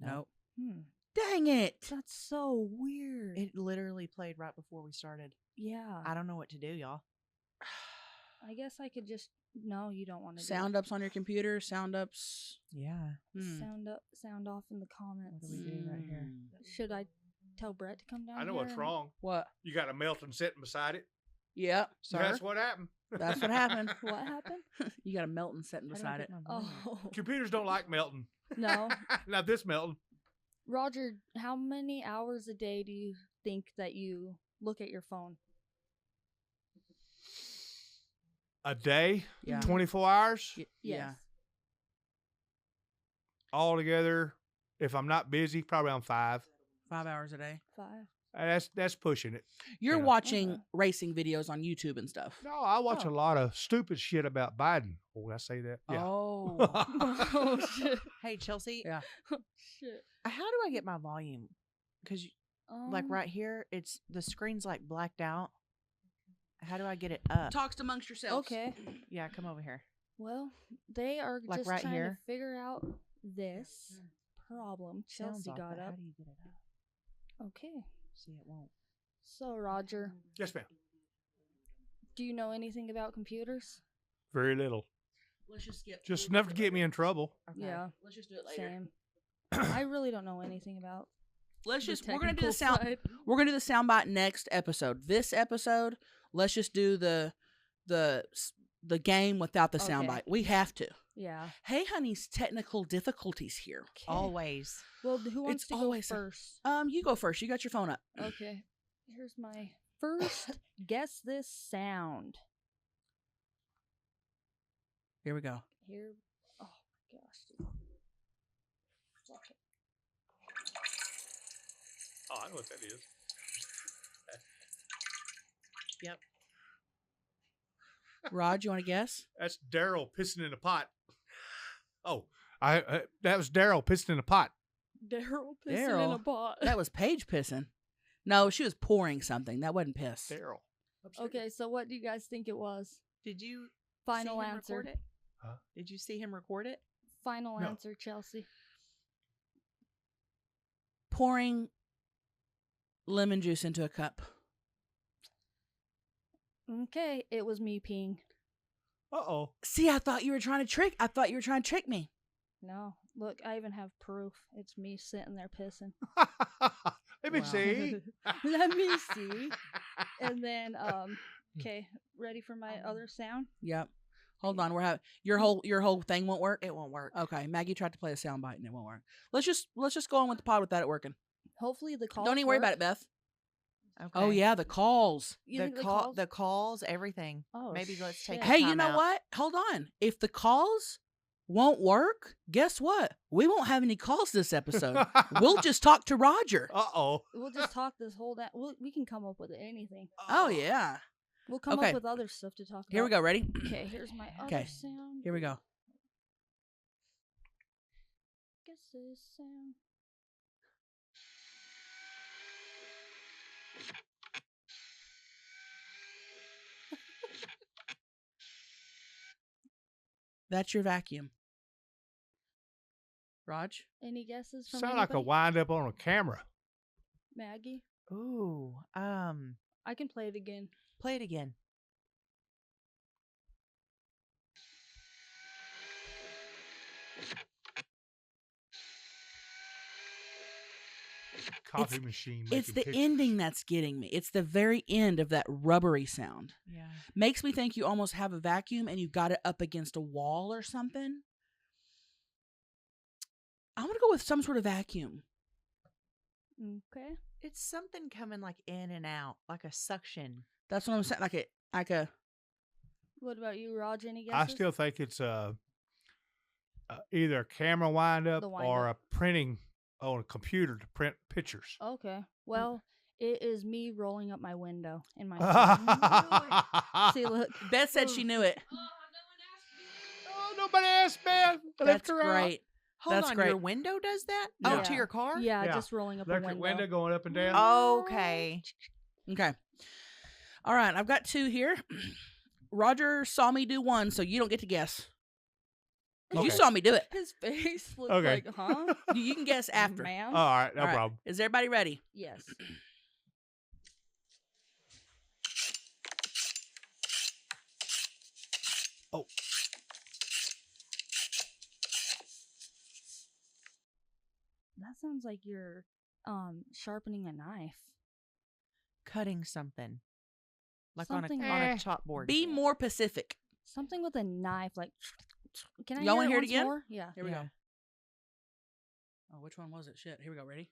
Nope. Hmm. Dang it. That's so weird. It literally played right before we started. Yeah. I don't know what to do, y'all. I guess I could just. No, you don't want to. Sound ups on your computer. Sound ups. Yeah. Sound up. Sound off in the comments. What do we do right here? Should I tell Brett to come down? I know here what's and- wrong. What? You got a Melton sitting beside it. Yep. Sir? That's what happened. That's what happened. What happened? You got a Melton sitting How do I beside get it. my volume? Oh Computers don't like Melton. no, Not this Melton. Roger. How many hours a day do you think that you look at your phone? A day, Yeah. 24 hours, Yeah. Yes. altogether. If I'm not busy, probably on 5. 5 hours a day. 5. That's pushing it. You're Yeah. watching Okay. racing videos on YouTube and stuff. No, I watch Oh. a lot of stupid shit about Biden. Oh, did I say that? Yeah. Oh. Oh shit! Hey, Chelsea. Yeah. Shit. How do I get my volume? Because like Um, right here, it's the screen's like blacked out. How do I get it up? Talks amongst yourselves. Okay. Yeah, come over here. Well, they are Like just right trying here? to figure out this problem. Sounds Chelsea off, got but up. How do you get it up? Okay. See, it won't. So Roger, Yes, ma'am. do you know anything about computers? Very little. Let's just skip. Just enough to get me in trouble. Okay. Yeah. Let's just do it later. Same. I really don't know anything about. Let's the just we're gonna do the technical sound side. we're gonna do the soundbite next episode. This episode, let's just do the game without the Okay. soundbite. We have to. Yeah. Hey honey's technical difficulties here. Okay. Always. Well, who wants It's to go always a- first? You go first. You got your phone up. Okay. Here's my first guess this sound. Here we go. Here. Oh my gosh. Dude. Okay. Oh, I know what that is. Yep. Rod, you want to guess? That's Daryl pissing in a pot. Oh, that was Daryl pissing in a pot. Daryl pissing in a Daryl? pot. That was Paige pissing. No, she was pouring something. That wasn't piss. Daryl. Okay, so what do you guys think it was? Did you Final see him answer. record it? Huh? Did you see him record it? Final No. answer, Chelsea. Pouring lemon juice into a cup. Okay, it was me peeing. Uh-oh. See, I thought you were trying to trick me. No, look, I even have proof. It's me sitting there pissing. Let me Wow. see. Let me see. And then, okay, ready for my other sound? Yep. Hold on, we're having your whole thing won't work. It won't work. Okay, Maggie tried to play a soundbite and it won't work. Let's just go on with the pod without it working. Hopefully the calls Don't even worry work. about it, Beth. Okay. Oh yeah, the calls. You The think the calls, everything. Oh, Maybe let's take. shit. a Hey, you time know out. what? Hold on. If the calls won't work, guess what? We won't have any calls this episode. We'll just talk to Roger. Uh-oh. We'll just talk this whole day. We can come up with anything. Oh yeah. We'll come Okay. up with other stuff to talk about. Here we go. Ready? Okay, here's my other Okay. sound. Here we go. this sound? That's your vacuum. Raj? Any guesses from Sound like a anybody? wind up on a camera. Maggie? Ooh. I can play it again. Play it again. Coffee machine. It's making the pictures. ending that's getting me. It's the very end of that rubbery sound. Yeah. Makes me think you almost have a vacuum and you got it up against a wall or something. I'm going to go with some sort of vacuum. Okay. It's something coming like in and out, like a suction. That's what I'm saying. Like a What about you, Raj? Any guesses? I still think it's either a camera wind up The wind or up. a printing on a computer to print pictures. Okay. Well, it is me rolling up my window in my phone. See, look. Beth said she knew it. Oh, nobody asked me. That's great. Hold That's on, great. your window does that? Yeah. Oh, to your car? Yeah, Yeah. just rolling up a Electric window. window going up and down. Okay. Okay. All right. I've got two here. Roger saw me do one, so you don't get to guess. 'Cause You Okay. saw me do it. His face looked Okay. like, huh? You can guess after. Ma'am? All right, no All right. problem. Is everybody ready? Yes. Oh. That sounds like you're sharpening a knife. Cutting something. Like Something on a like- chalkboard. Be more Pacific. Something with a knife, like. Can I Y'all hear wanna it hear it once again? more? Yeah. Here we Yeah. go. Oh, which one was it? Shit. Here we go. Ready?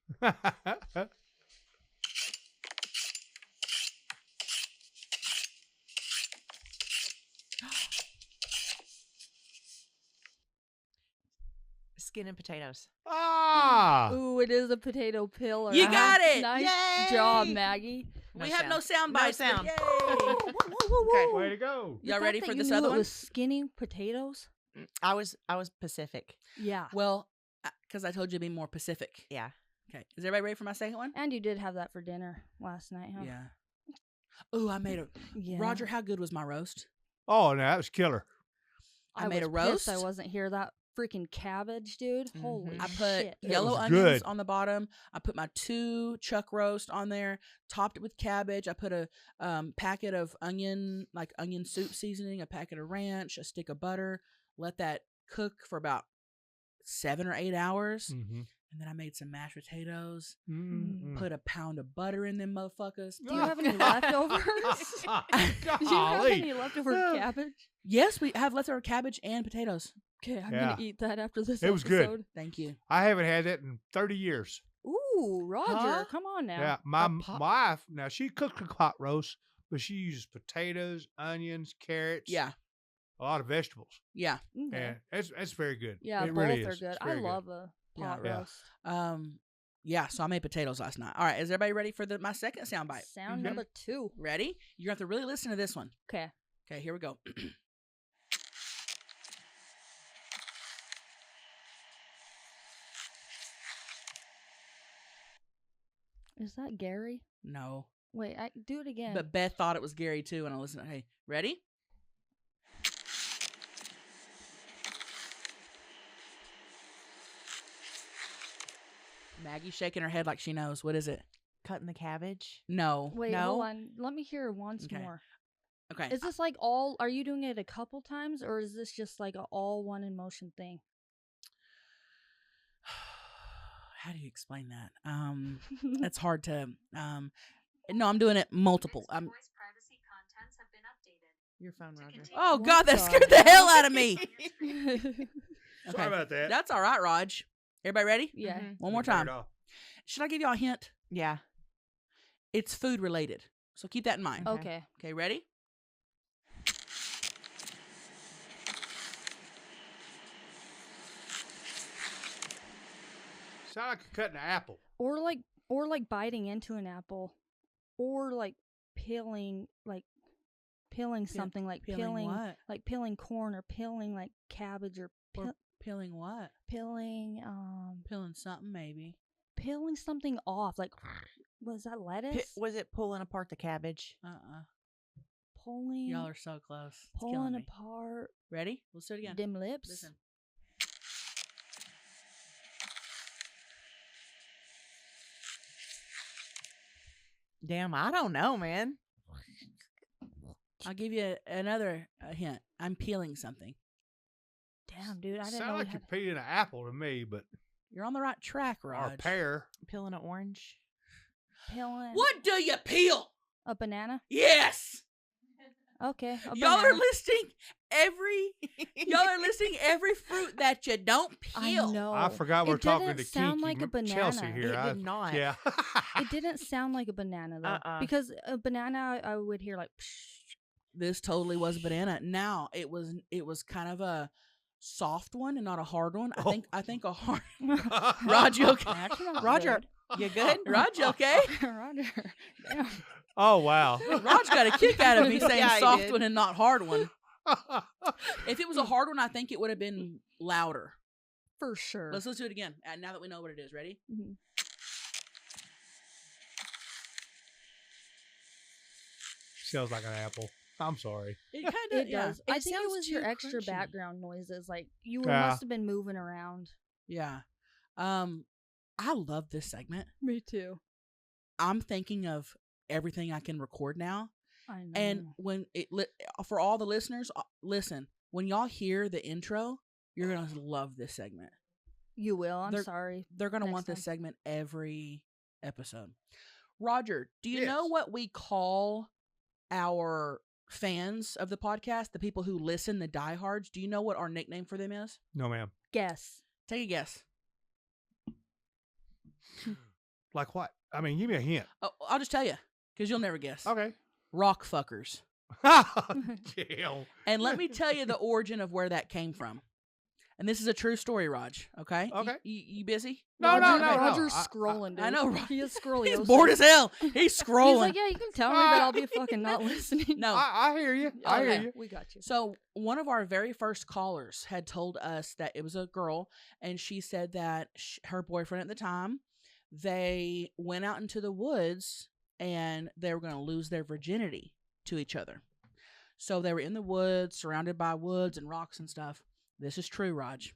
Skin and potatoes. ah! Ooh, it is a potato peeler. You got it! Nice Yay! job, Maggie. We have no sound No bites. but sound. Yay! Okay. Way to go. The Y'all fact ready that for you this knew other it one? was skinny potatoes. I was Pacific. Yeah. Well, because I told you to be more Pacific. Yeah. Okay. Is everybody ready for my second one? And you did have that for dinner last night, huh? Yeah. Oh, I made a. Yeah. Roger, how good was my roast? Oh, no, that was killer. I made a was pissed roast. I wasn't here. That freaking cabbage, dude. Holy I put shit. It yellow was onions good. on the bottom. I put my 2 chuck roast on there, topped it with cabbage. I put a packet of onion soup seasoning, a packet of ranch, a stick of butter. Let that cook for about 7 or 8 hours. Mm-hmm. And then I made some mashed potatoes, Mm-hmm. put a pound of butter in them motherfuckers. Do you have any leftovers? Do you have any leftover cabbage? Yes, we have leftover cabbage and potatoes. Okay, I'm Yeah. gonna eat that after this It was good. episode. Thank you. I haven't had that in 30 years. Ooh, Roger, Huh? come on now. Yeah, my A pot- wife, now she cooks a hot roast, but she uses potatoes, onions, carrots, Yeah. a lot of vegetables. Yeah. And Okay. it's very good. Yeah, it both really are is. good. It's I very love a pot Yeah. roast. Yeah, so I made potatoes last night. All right, is everybody ready for my second soundbite? Sound Mhm. number 2. Ready? You're going to have to really listen to this one. Okay. Okay, here we go. Is that Gary? No. Wait, do it again. But Beth thought it was Gary too, and I listened. Hey, ready? Maggie's shaking her head like she knows. What is it? Cutting the cabbage. No. Wait, No? hold on. Let me hear it once Okay. more. Okay. Is this like all? Are you doing it a couple times, or is this just like a all one in motion thing? How do you explain that? It's hard to. No, I'm doing it multiple. Your phone, Roger. Oh What God, that the scared the hell out of me. good. Sorry about that. That's all right, Raj. Everybody ready? yeah. Mhm. One more Turn it time. off. Should I give y'all a hint? Yeah. It's food related, so keep that in mind. Okay. Okay. Okay, ready? Sound like you're cutting an apple. Or like biting into an apple, or like peeling something like Peeling what? like peeling corn or peeling like cabbage or Peeling what? Peeling Peeling something, maybe. peeling something off. Like, was that lettuce? Was it pulling apart the cabbage? Pulling. Y'all are so close. It's pulling killing me. apart. Ready? Let's do it again. Dim lips. Listen. Damn, I don't know, man. I'll give you another hint. I'm peeling something. Damn, dude, I didn't know Sound we like had. you're peeling an apple to me, but You're on the right track, or Raj. a pear. Peeling an orange. Peeling What do you peel? a banana. Yes. Okay, a Y'all are banana. listing every fruit that you don't I peel. know. I forgot we're It talking didn't to sound Kinky like a banana. Chelsea here. It did not. Yeah. It didn't sound like a banana though, because a banana I would hear like. Psh. This totally was a banana. Now it was kind of a soft one and not a hard one. I think a hard. Raj, you okay? That's not Roger, good. you good? Raj, you okay? Roger. Damn. Oh wow. Raj got a kick out of me saying Yeah, he soft did. one and not hard one. If it was a hard one, I think it would have been louder. For sure. Let's do it again. Now that we know what it is, ready? Mhm. Sounds like an apple. I'm sorry. It kind of It does. I It think it sounds was your too extra crunchy. background noises. Like you Yeah. must have been moving around. Yeah. I love this segment. Me too. I'm thinking of everything I can record now. I know. And when for all the listeners, listen, when y'all hear the intro, you're going to love this segment. you will. I'm they're- sorry. They're going to Next want this time. segment every episode. Roger, do you know Yes. what we call our fans of the podcast, the people who listen, the diehards? Do you know what our nickname for them is? No, ma'am. Guess. Take a guess. Like what? I mean, give me a hint. Oh, I'll just tell you because you'll never guess. Okay. Rock fuckers. Damn. And let me tell you the origin of where that came from. And this is a true story, Raj. Okay? Okay. You busy? No, no, no, no. Roger's I- scrolling, dude. I know, Roger. He is scrolling. He's bored as hell. He's He's scrolling. like, yeah, you can tell me, but I'll be fucking not listening. No. I hear you. I Okay. hear you. We got you. So one of our very first callers had told us that it was a girl, and she said that her boyfriend at the time, they went out into the woods and they were going to lose their virginity to each other. So they were in the woods, surrounded by woods and rocks and stuff. This is true, Raj.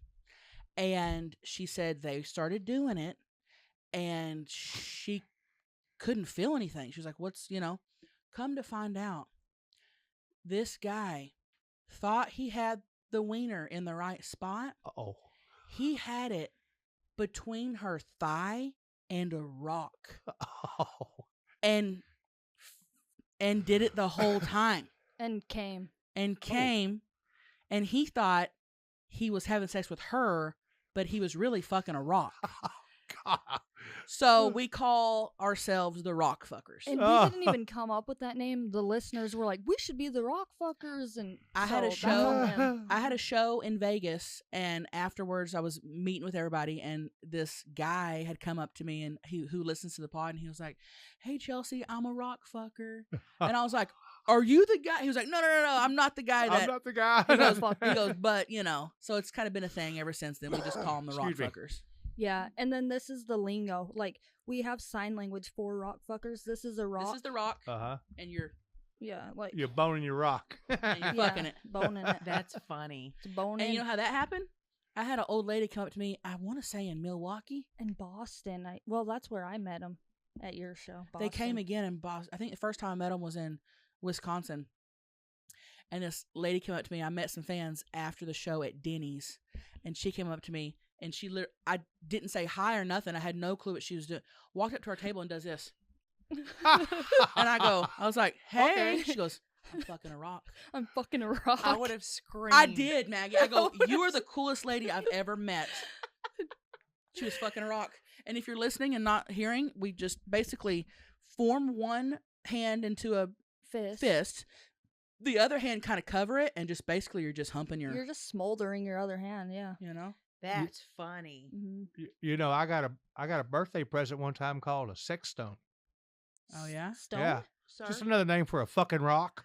And she said they started doing it, and she couldn't feel anything. She was like, come to find out, this guy thought he had the wiener in the right spot. Oh. He had it between her thigh and a rock, Oh. and did it the whole time, And came. and came, and he thought he was having sex with her, but he was really fucking a rock. God. So we call ourselves the rock fuckers. And Oh. we didn't even come up with that name. The listeners were like, we should be the rock fuckers. And I had a so that's on show. them. I had a show in Vegas, and afterwards I was meeting with everybody, and this guy had come up to me, and who listens to the pod, and he was like, "Hey Chelcie, I'm a rock fucker," and I was like, "Are you the guy?" He was like, "No, I'm not the guy that." I'm not the guy. He goes, but so it's kind of been a thing ever since then. We just call them the rock Excuse me. fuckers. Yeah. And then this is the lingo. Like, we have sign language for rock fuckers. This is a rock. This is the rock, Uh-huh. and you're yeah. Like, You're boning your rock. and you're yeah, fucking it. boning it. That's funny. It's boning. And you know how that happened? I had an old lady come up to me. I want to say in Milwaukee. in Boston. Well, that's where I met him at your show. They came Boston. again in Boston. I think the first time I met them was in Wisconsin. And this lady came up to me. I met some fans after the show at Denny's, and she came up to me, and I didn't say hi or nothing. I had no clue what she was doing. Walked up to our table and does this, and I was like, "Hey," Okay. she goes, "I'm fucking a rock." I'm fucking a rock. I would have screamed. I did, Maggie. I go, I "You are the coolest lady I've ever met." She was fucking a rock. And if you're listening and not hearing, we just basically form one hand into a fist, the other hand kind of cover it, and just basically you're just humping your, You're just smoldering your other hand. Yeah. That's funny. Mm-hmm. You know, I got a birthday present one time called a sexstone. Oh yeah. Stone. Yeah. Sorry. Just another name for a fucking rock.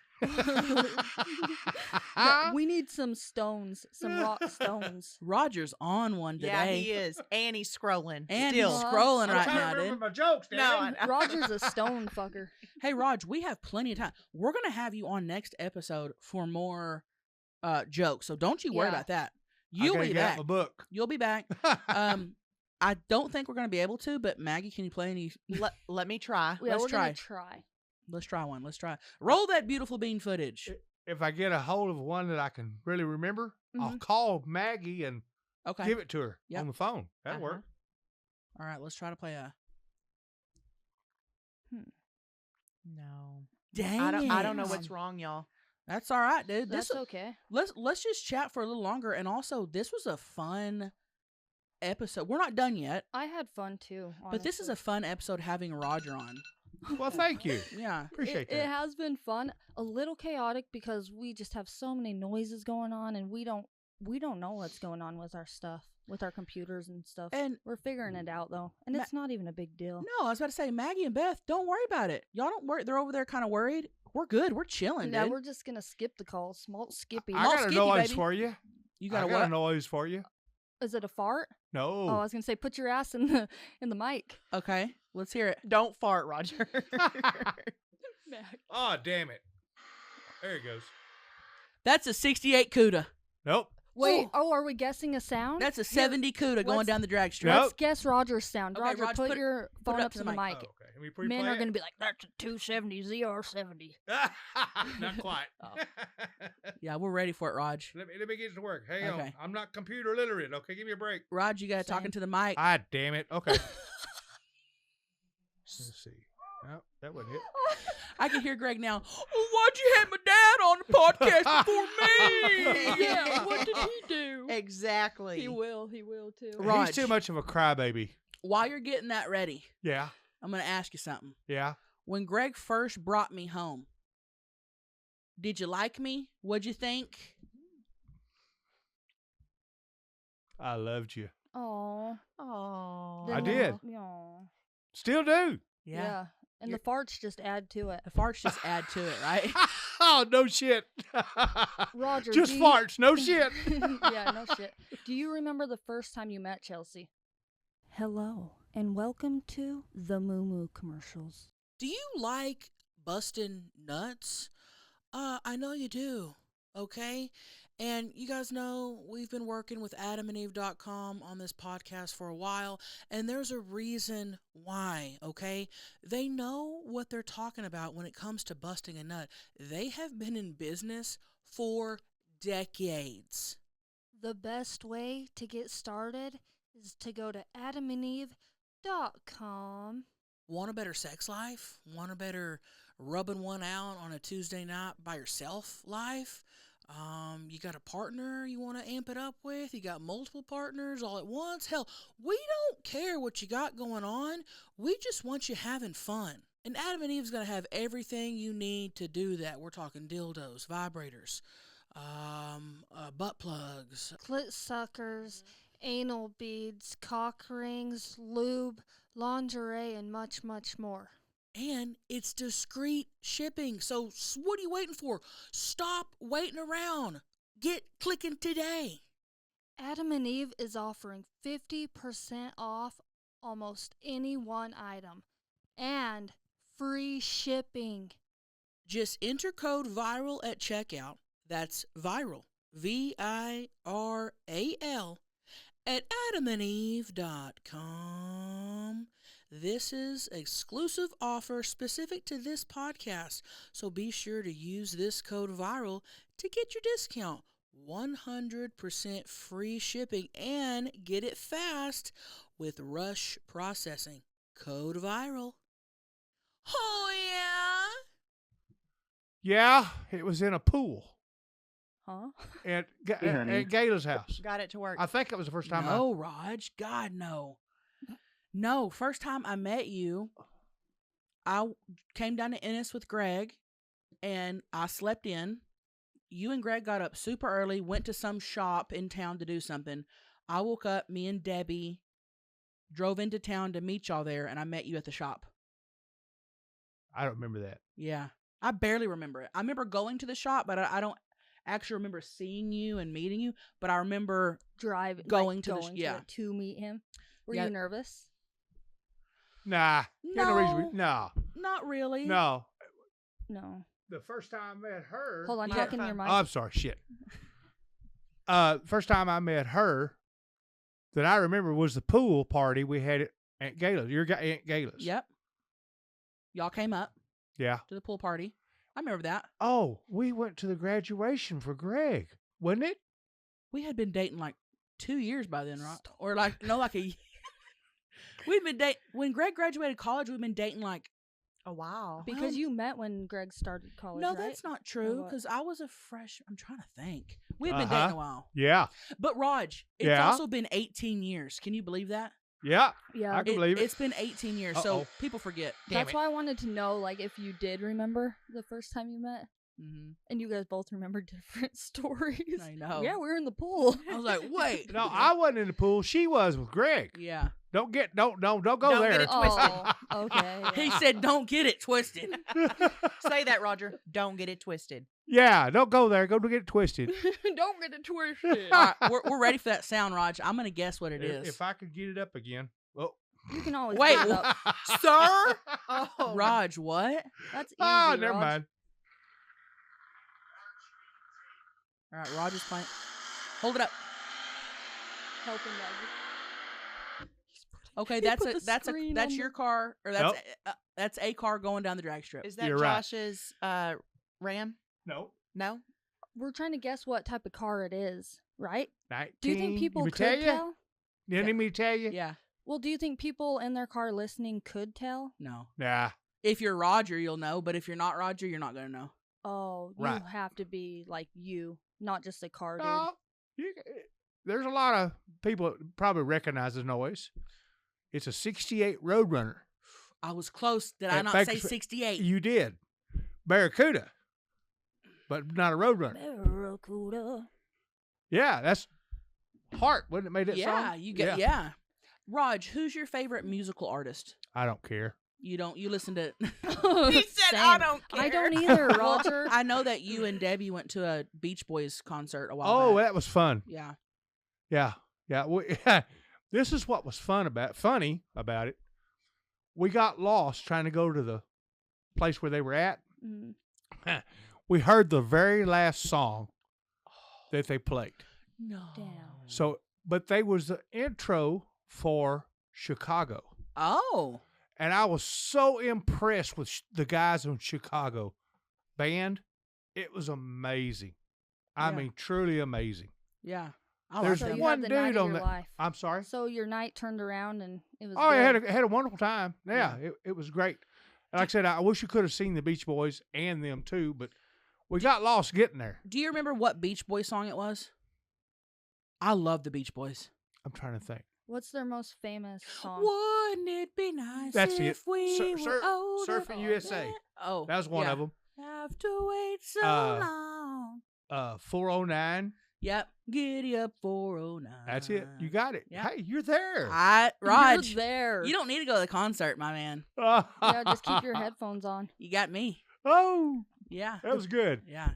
We need some stones, some rock stones. Roger's on one today. Yeah, he is. And he's scrolling. And still. he's scrolling I'm right trying now, to remember dude. my jokes, No, damn it. I know. Roger's a stone fucker. Hey, Raj, we have plenty of time. We're going to have you on next episode for more jokes. So don't you worry Yeah. about that. I You'll gotta be get out back. my book. You'll be back. I don't think we're going to be able to, but Maggie, can you play any? Let me try. Yeah, Let's we're try. gonna try. Let's try one. Let's try. Roll that beautiful bean footage. If I get a hold of one that I can really remember, I'll call Maggie and Okay. give it to her Yep. on the phone. That'll work. All right. Let's try to play a. No. Dang I don't know it. what's wrong, y'all. That's all right, dude. That's okay. Let's just chat for a little longer. And also, this was a fun episode. We're not done yet, I had fun too. but this is a fun episode having Roger on. Well, thank you. Yeah. Appreciate It that. has been fun. A little chaotic because we just have so many noises going on, and we don't know what's going on with our stuff, with our computers and stuff. And We're figuring it out though, and it's not even a big deal. no, I was about to say, Maggie and Beth, don't worry about it. Y'all don't worry. They're over there kind of worried. We're good. We're chilling, Yeah, dude. we're just gonna skip the call. Small Skippy. I Malt got a Skippy, noise baby. for you. You got I a got what? a noise for you. Is it a fart? No. Oh, I was gonna say, put your ass in the mic. Okay, let's hear it. Don't fart, Roger. Oh, damn it. There it goes. That's a 68 CUDA. Nope. Wait. Oh, are we guessing a sound? That's a Here, 70 CUDA going let's- down the drag strip. Nope. Let's guess Roger's sound. Okay, Roger, Rog, put put it- your phone up up to the mic. Oh, okay. Let me pre-play Men are it. gonna be like, "That's a 270 ZR70." Not quite. Oh. Yeah, we're ready for it, Raj. let me get to work. Hang Okay. on. I'm not computer literate. Okay, give me a break. Raj, you got to talking Same. to the mic. Ah, damn it. Okay. Let's see. No, that wasn't it. I can hear Greg now. Oh, why'd you have my dad on the podcast before me? Yeah, what did he do? Exactly. He will too. Raj. He's too much of a crybaby. While you're getting that ready, Yeah. I'm going to ask you something. Yeah. When Greg first brought me home, did you like me? What'd you think? I loved you. Aw. Oh. I did. Aw. Still do. Yeah. And the farts just add to it. The farts just add to it, right? Oh, no shit. Roger, Just do you- farts. No shit. Yeah, no shit. Do you remember the first time you met Chelcie? Hello, and welcome to the Moo Moo commercials. Do you like busting nuts? I know you do, okay? And you guys know we've been working with adamandeve.com on this podcast for a while, and there's a reason why, okay? They know what they're talking about when it comes to busting a nut. They have been in business for decades. The best way to get started is to go to adamandeve.com. Want a better sex life? Want a better rubbing one out on a Tuesday night by yourself life? You got a partner you want to amp it up with? You got multiple partners all at once? Hell, we don't care what you got going on. We just want you having fun. And Adam and Eve's going to have everything you need to do that. We're talking dildos, vibrators, butt plugs. Clit suckers, anal beads, cock rings, lube, lingerie, and much, much more. And it's discreet shipping. So what are you waiting for? Stop waiting around. Get clicking today. Adam and Eve is offering 50% off almost any one item and free shipping. Just enter code VIRAL at checkout. That's VIRAL, VIRAL, at adamandeve.com. This is exclusive offer specific to this podcast, so be sure to use this code VIRAL to get your discount. 100% free shipping and get it fast with Rush Processing. Code VIRAL. Oh, yeah? Yeah, it was in a pool Huh? at honey. Gayla's house. Got it to work. I think it was the first time No, Raj. God, no. No, first time I met you, I came down to Ennis with Greg, and I slept in. You and Greg got up super early, went to some shop in town to do something. I woke up, me and Debbie drove into town to meet y'all there, and I met you at the shop. I don't remember that. Yeah. I barely remember it. I remember going to the shop, but I don't actually remember seeing you and meeting you. But I remember going to it to meet him. Were Yeah. you nervous? Nah. No, No. not really. No. No. The first time I met her. Hold on, Yeah. talking to your mic. Oh, I'm sorry. Shit. First time I met her that I remember was the pool party we had at Aunt Gayla's. Your Aunt Gayla's. Yep. Y'all came up Yeah. to the pool party. I remember that. Oh, we went to the graduation for Greg, wasn't it? We had been dating like 2 years by then, right? Or like a year. We'd been dating when Greg graduated college. We've been dating like Oh wow. Because you met when Greg started college, no, right? that's not true. what? Because I was a fresh. I'm trying to think. We've been dating a while. Yeah. But Raj, it's Yeah. also been 18 years. Can you believe that? Yeah. Yeah. I can believe it. It's been 18 years, so Uh-oh. people forget. That's why I wanted to know, like, if you did remember the first time you met. Mm-hmm. And you guys both remember different stories. I know. Yeah, we were in the pool. I was like, wait. No, I wasn't in the pool. She was with Greg. Yeah. Don't go Don't there. get it twisted. Oh, okay. He yeah. said, "Don't get it twisted." Say that, Roger. Don't get it twisted. Yeah, don't go there. Go to get it twisted. Don't get it twisted. All right, we're ready for that sound, Raj. I'm gonna guess what it is. If I could get it up again. Oh. You can always Wait, get it up. Sir? Oh, Raj, what? That's easy. Oh, never Raj. mind. All right, Raj is playing. Hold it up. Help him, Raj. Okay, He that's put a the that's screen that's on your the- car, or that's a car going down the drag strip. is that You're right. Josh's Ram? No. No. We're trying to guess what type of car it is, right? 19. Do you think people me could tell you? tell? You need me to tell you? Yeah, Well, do you think people in their car listening could tell? no. Nah. If you're Roger, you'll know, but if you're not Roger, you're not gonna know. Oh, Right. you have to be like you, not just a car dude. No. There's a lot of people that probably recognize the noise. It's a 68 Roadrunner. I was close. Did I At not say Bakersfield- 68? You did. Barracuda. But not a Roadrunner. Barracuda. Yeah, that's Heart. Wouldn't it made that Yeah, song? you get yeah. Raj, who's your favorite musical artist? I don't care. You don't. You listen to. He said, "I Same. don't I care." don't either, Well, Roger. I know that you and Debbie went to a Beach Boys concert a while Oh, back. that was fun. Yeah. Yeah. This is what was funny about it. We got lost trying to go to the place where they were at. Mm. We heard the very last song that they played. No. Damn. So, but they was the intro for Chicago. Oh. And I was so impressed with the guys on Chicago band. It was amazing. I Yeah. mean, truly amazing. Yeah. I There's like So them. you one had the night dude of on your the- life. I'm sorry. So your night turned around and it was Oh, I good. had a wonderful time. Yeah, it was great. And like I said, I wish you could have seen the Beach Boys and them too, but we got lost getting there. Do you remember what Beach Boy song it was? I love the Beach Boys. I'm trying to think. What's their most famous song? Wouldn't it be nice That's it. if we were older? Surfing USA. Oh, That was one yeah. of them. Have to wait so long. 409. Yep. Giddy up 409. That's it. You got it. Yeah. Hey, you're there. Raj, You're there. you don't need to go to the concert, my man. Yeah, just keep your headphones on. You got me. Oh, Yeah. that was good. Yeah.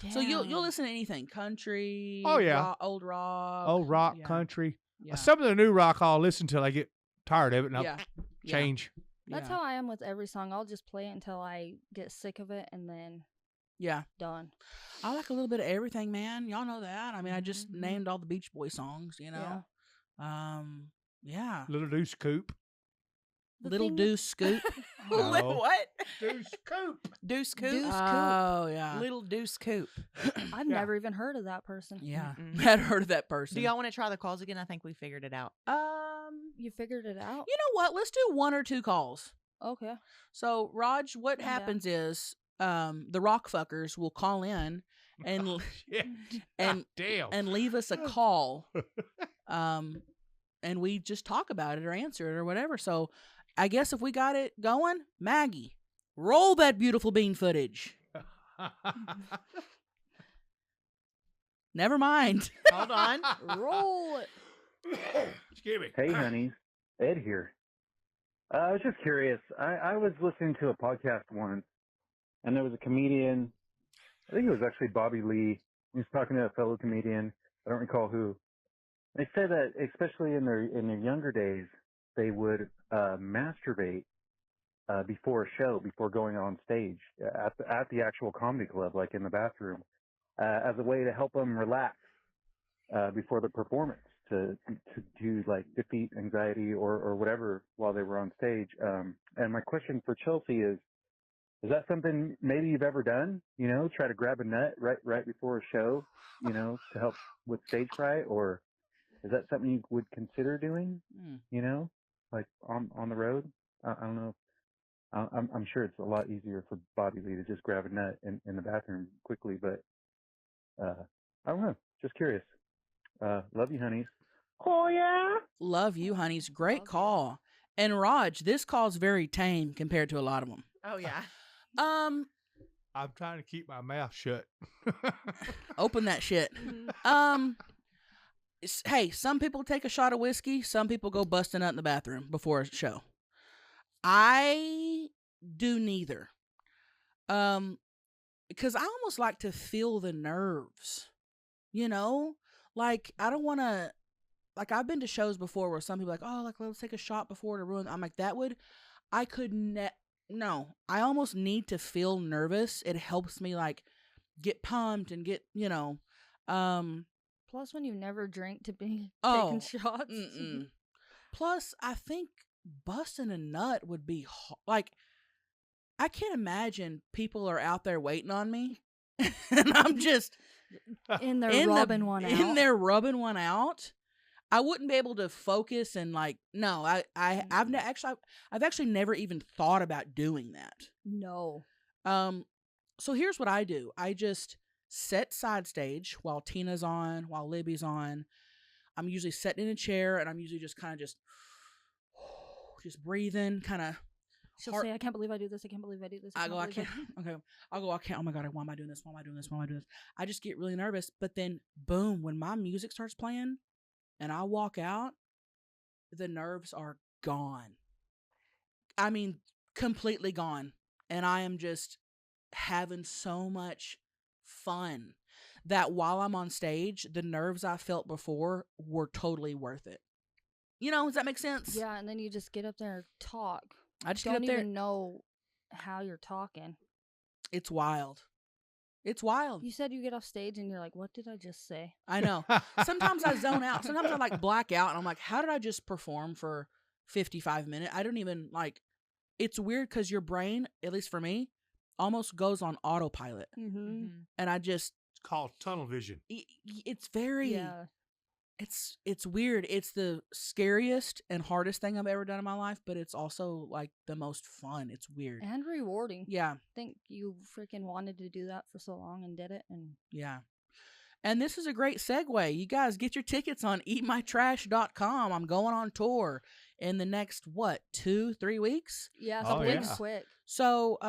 So you'll Damn. listen to anything, country. Oh, yeah. old rock. Oh, rock, yeah, country. Yeah. Some of the new rock I'll listen till I get tired of it and I'll yeah. change. That's yeah. how I am with every song. I'll just play it until I get sick of it and then Yeah. done. I like a little bit of everything, man. Y'all know that. I mean, I just Mhm. named all the Beach Boy songs, you know. Yeah. Little Deuce Coupe. The Little thing- Deuce Scoop. No. What? Deuce Coupe. Deuce Coop. Deuce Coupe. Oh, yeah. Little Deuce Coop. I've Yeah. never even heard of that person. Yeah. Mm-mm. Hadn't heard of that person. Do y'all want to try the calls again? I think we figured it out. You figured it out? You know what? Let's do one or two calls. Okay. So, Raj, what Yeah. happens is the rock fuckers will call in and Yeah. and Damn. and leave us a call, and we just talk about it or answer it or whatever. So, I guess if we got it going, Maggie, roll that beautiful bean footage. Never mind. Hold on. Roll it. Excuse me. Hey, honeys. Ed here. I was just curious. I was listening to a podcast once, and there was a comedian. I think it was actually Bobby Lee. He was talking to a fellow comedian. I don't recall who. They said that, especially in their younger days, they would masturbate before a show, before going on stage at the actual comedy club, like in the bathroom, as a way to help them relax before the performance, to like defeat anxiety or whatever while they were on stage. And my question for Chelcie is that something maybe you've ever done? You know, try to grab a nut right before a show, you know, to help with stage fright, or is that something you would consider doing? You know, like on the road? I don't know. I'm sure it's a lot easier for Bobby Lee to just grab a nut in the bathroom quickly, but I don't know. Just curious. Love you, honeys. Oh, yeah. Love you, honeys. Great call. And Raj, this call's very tame compared to a lot of them. Oh, yeah. I'm trying to keep my mouth shut. Open that shit. Hey, some people take a shot of whiskey. Some people go bust a nut in the bathroom before a show. I do neither. Because I almost like to feel the nerves, you know? Like, I don't want to, like, I've been to shows before where some people are like, oh, like, let's take a shot before to ruin. I'm like, I could no, I almost need to feel nervous. It helps me, like, get pumped and get, you know, Plus, when you never drink to be taking shots. Plus, I think busting a nut would be like, I can't imagine people are out there waiting on me and I'm just in there rubbing one out. In there rubbing one out. I wouldn't be able to focus and like, no, I've actually never even thought about doing that. No. So here's what I do. I just set side stage while Tina's on, while Libby's on. I'm usually sitting in a chair and I'm usually just kind of just breathing, kind of. She'll say, I can't believe I do this. I can't believe I do this. I can't. Okay. I'll go, I can't. Oh my God. Why am I doing this? Why am I doing this? Why am I doing this? I just get really nervous. But then, boom, when my music starts playing and I walk out, the nerves are gone. I mean, completely gone. And I am just having so much fun that while I'm on stage, the nerves I felt before were totally worth it. You know, does that make sense? Yeah, and then you just get up there and talk. I just don't get up there. even know how you're talking. It's wild. It's wild. You said you get off stage and you're like, what did I just say? I know. Sometimes I zone out. Sometimes I like black out and I'm like, how did I just perform for 55 minutes? I don't even like, it's weird because your brain, at least for me, almost goes on autopilot. Mm-hmm. And I just. It's called tunnel vision. It's very. Yeah. It's weird. It's the scariest and hardest thing I've ever done in my life, but it's also like the most fun. It's weird. And rewarding. Yeah. I think you freaking wanted to do that for so long and did it. And yeah. And this is a great segue. You guys get your tickets on eatmytrash.com. I'm going on tour in the next, 2-3 weeks? Yeah, it's quick. So,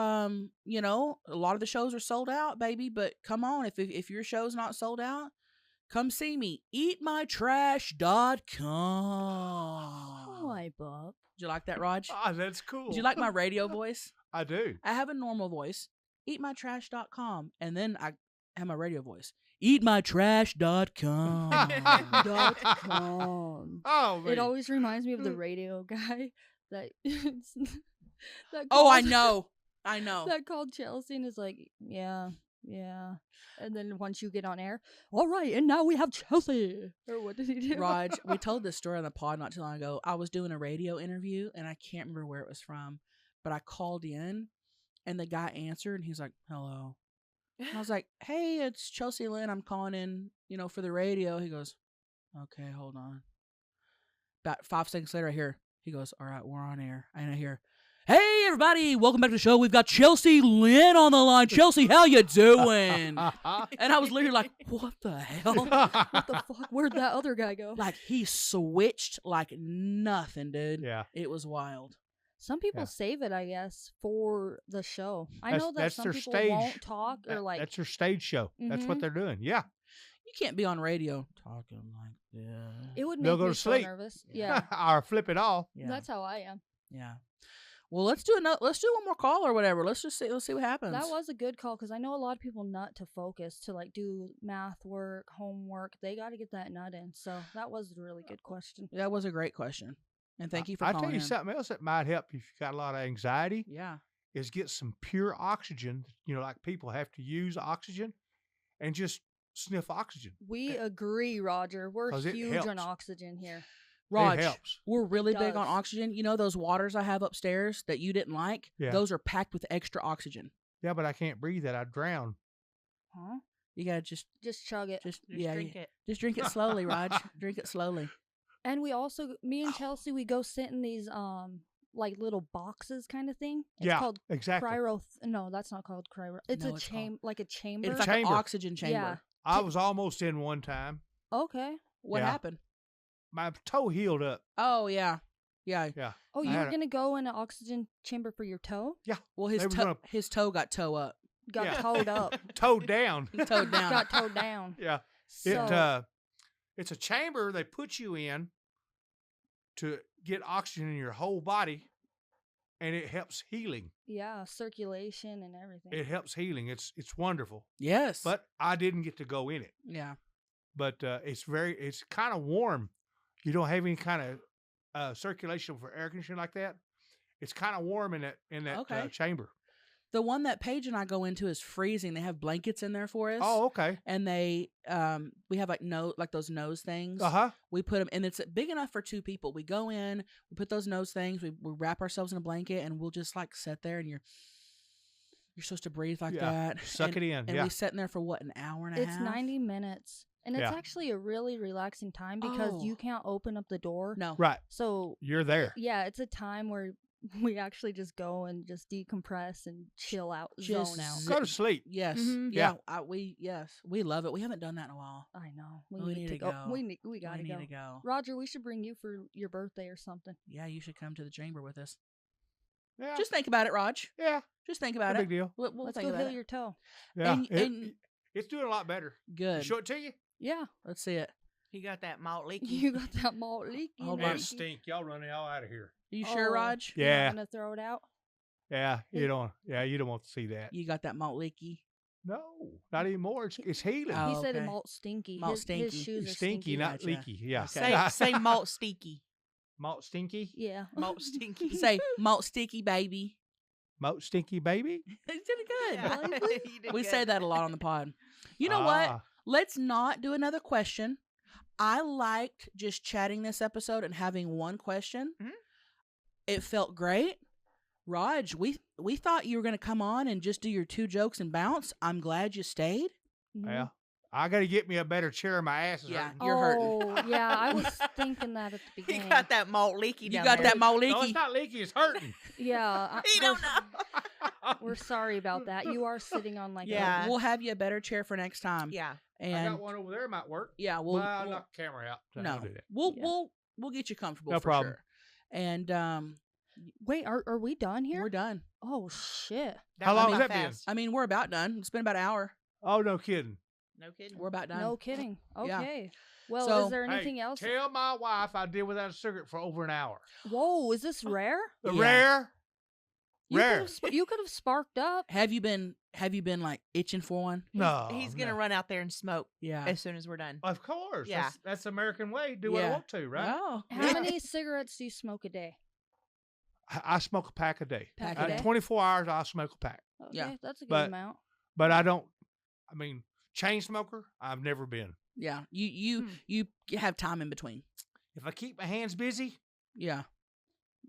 you know, a lot of the shows are sold out, baby, but come on, if your show's not sold out, come see me. Eatmytrash.com. Hi, Bob. Did you like that, Raj? That's cool. Did you like my radio voice? I do. I have a normal voice. Eatmytrash.com. And then I have my radio voice. Eatmytrash.com. Oh, man. It always reminds me of the radio guy that I know. That called Chelcie and is like, yeah. And then once you get on air, all right, and now we have Chelcie. Or what did he do? Raj, we told this story on the pod not too long ago. I was doing a radio interview, and I can't remember where it was from, but I called in, and the guy answered, and he's like, hello. And I was like, hey, it's Chelcie Lynn. I'm calling in, for the radio. He goes, okay, hold on. About 5 seconds later, I hear, he goes, all right, we're on air. And I hear, hey, everybody, welcome back to the show. We've got Chelcie Lynn on the line. Chelcie, how you doing? And I was literally like, what the hell? What the fuck? Where'd that other guy go? Like, he switched like nothing, dude. Yeah. It was wild. Some people save it, I guess, for the show. I know that some people won't talk or like. That's their stage show. Mm-hmm. That's what they're doing. Yeah. You can't be on radio talking like that. It would make me so nervous. Yeah. Or flip it off. Yeah. That's how I am. Yeah. Well, let's do one more call or whatever. Let's see what happens. That was a good call because I know a lot of people nut to focus to like do math work, homework. They got to get that nut in. So that was a really good question. That was a great question. And thank you for I'll calling tell you in. something else that might help if you've got a lot of anxiety Yeah. is get some pure oxygen. You know, like people have to use oxygen and just sniff oxygen. We agree, Roger. We're 'Cause it huge on helps. oxygen here. Raj, It helps. we're really big on does. oxygen. You know those waters I have upstairs that you didn't like? Yeah. Those are packed with extra oxygen. Yeah, but I can't breathe that. I'd drown. Huh? You gotta just Chug it. Just yeah, drink it. just drink it slowly, Raj. Drink it slowly. And we also, me and Chelsea, we go sit in these like little boxes kind of thing. It's Yeah, called exactly. No, that's not called cryo. It's No, a it's called- like a chamber. It's like an Chamber. oxygen chamber. Yeah. I was almost in one time. Okay. What Yeah. happened? My toe healed up. Oh yeah, yeah. Yeah. Oh, I you had were a- gonna go in an oxygen chamber for your toe? Well, They were gonna- his toe got toe up. Got Yeah. towed up. Toe down. He towed down. Got towed down. Yeah. So, It's a chamber they put you in to get oxygen in your whole body, and it helps healing. yeah, circulation and everything. It helps healing. It's wonderful. Yes. But I didn't get to go in it. yeah. But it's kind of warm. You don't have any kind of circulation for air conditioning like that. It's kind of warm in that Okay. chamber. The one that Paige and I go into is freezing. They have blankets in there for us. Oh, okay. And we have like those nose things. Uh-huh. We put them, and it's big enough for 2 people. We go in, we put those nose things, we wrap ourselves in a blanket, and we'll just like sit there, and you're supposed to breathe like Yeah. that. Suck and, it in. And Yeah. we sit in there for what, an hour and a It's half? 90 minutes. And it's Yeah. actually a really relaxing time because Oh. you can't open up the door. No. Right. So, You're there. yeah, it's a time where we actually just go and just decompress and chill out, Just zone out. zip- Go to sleep. Yes. Mhm. Yeah. We love it. We haven't done that in a while. I know. We need to go. We gotta we go. need to go. Roger, we should bring you for your birthday or something. Yeah, you should come to the chamber with us. Yeah. Just think about it, Raj. yeah. Just think No about big it. deal. We'll Let's think go about heal it. your toe. Yeah. And It's doing a lot better. good. Show it to you? Yeah. Let's see it. He got that malt leaky. You got that malt leaky. Hold and on. It everything. stink. Y'all run it all out of here. Are you sure, Oh, Raj? you're Yeah. not gonna throw it out? Yeah. You don't want to see that. You got that malt leaky. No, not anymore. It's healing. Oh, He said okay. malt stinky. Malt his stinky. shoes are Stinky, not Gotcha. leaky. Yeah. Okay. Say malt sticky. Malt stinky. Yeah. Malt stinky. Say malt sticky, baby. Malt stinky baby. You did it good. Yeah. baby. You did We good. say that a lot on the pod. You know what? Ah, Let's not do another question. I liked just chatting this episode and having one question. Mhm. It felt great. Raj, we thought you were going to come on and just do your 2 jokes and bounce. I'm glad you stayed. Mhm. Yeah. I got to get me a better chair. My ass is Yeah. hurting. You're hurting. Oh, yeah. I was thinking that at the He beginning. got that malt leaky You down got there. that malt No, it's leaky. not leaky. It's hurting. Yeah. He don't know. We're sorry about that. You are sitting on like Yeah. We'll have you a better chair for next time. Yeah. I And got one over there. Might work. yeah, Well, we'll, I'll we'll knock the camera out. So no, I'll do that. we'll get you comfortable No for problem. sure. And Wait, are we done here? we're done. Oh shit. How long went has that been? fast. I mean, we're about done. It's been about an hour. Oh, no kidding. No kidding. We're about done. No kidding. Yeah. Okay. Well, So- is there anything Hey, else? Tell my wife I did without a cigarette for over an hour. Whoa, is this rare? The Yeah. rare. You Rare. you could have sparked up. Have you been like itching for one? No. He's gonna no. run out there and smoke Yeah. as soon as we're done. Of course. Yeah. That's the American way. Do what I Yeah. want to, right? Oh. How Yeah. many cigarettes do you smoke a day? I smoke a pack a day. Pack a day? 24 hours, I'll smoke a pack. Okay, Yeah. that's a good But- amount. But I don't, chain smoker, I've never been. Yeah. You have time in between. If I keep my hands busy, Yeah.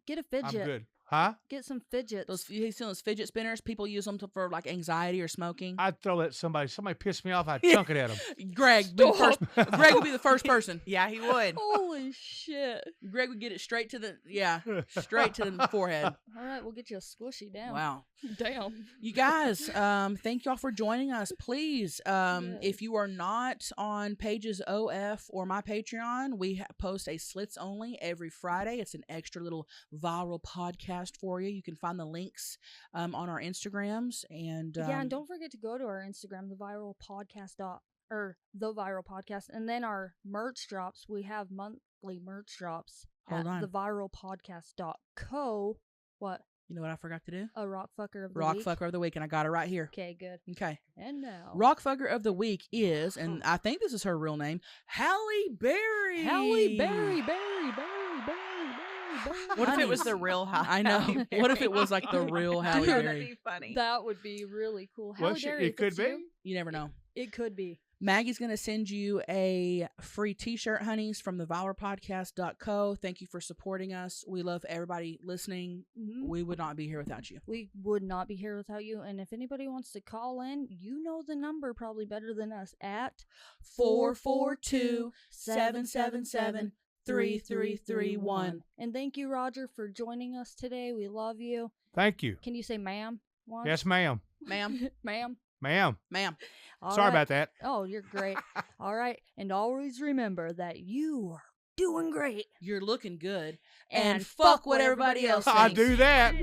Get a I'm fidget. good. Huh? Get some fidgets. You see those fidget spinners? People use them for like anxiety or smoking. I'd throw that at somebody. Somebody pissed me off, I'd chunk it at them. Greg, be the first, Greg would be the first person. Yeah, he would. Holy shit. Greg would get it straight to the straight to the forehead. All right, we'll get you a squishy down. Wow. Damn. You guys, thank y'all for joining us. Please, Yes. if you are not on Paige's OF or my Patreon, we post a Slits Only every Friday. It's an extra little viral podcast for you. You can find the links on our Instagrams and Yeah, and don't forget to go to our Instagram, the viral podcast, and then our merch drops. We have monthly merch drops Hold at on. theviralpodcast.co. What? You know what I forgot to do? A rock fucker of the Rock week. fucker of the week, and I got it right here. Okay, good. Okay. And now. Rock fucker of the week is, and I think this is her real name, Halle Berry. Halle Berry. What if it was the real Halle? I know. What if it was like the real Halle That'd Berry? be funny. That would be really cool. Well, Halle Berry, it if could it's be. you, You never know. it could be. Maggie's going to send you a free t-shirt, honeys, from the valorpodcast.co. Thank you for supporting us. We love everybody listening. Mhm. We would not be here without you. We would not be here without you. And if anybody wants to call in, you know the number probably better than us at 442-777-3331. And thank you, Roger, for joining us today. We love you. Thank you. Can you say ma'am once? Yes, ma'am. Ma'am. Ma'am. Ma'am. Ma'am. All Sorry right. about that. Oh, you're great. All right. And always remember that you are doing great. You're looking good. And And fuck what everybody else I thinks. do that.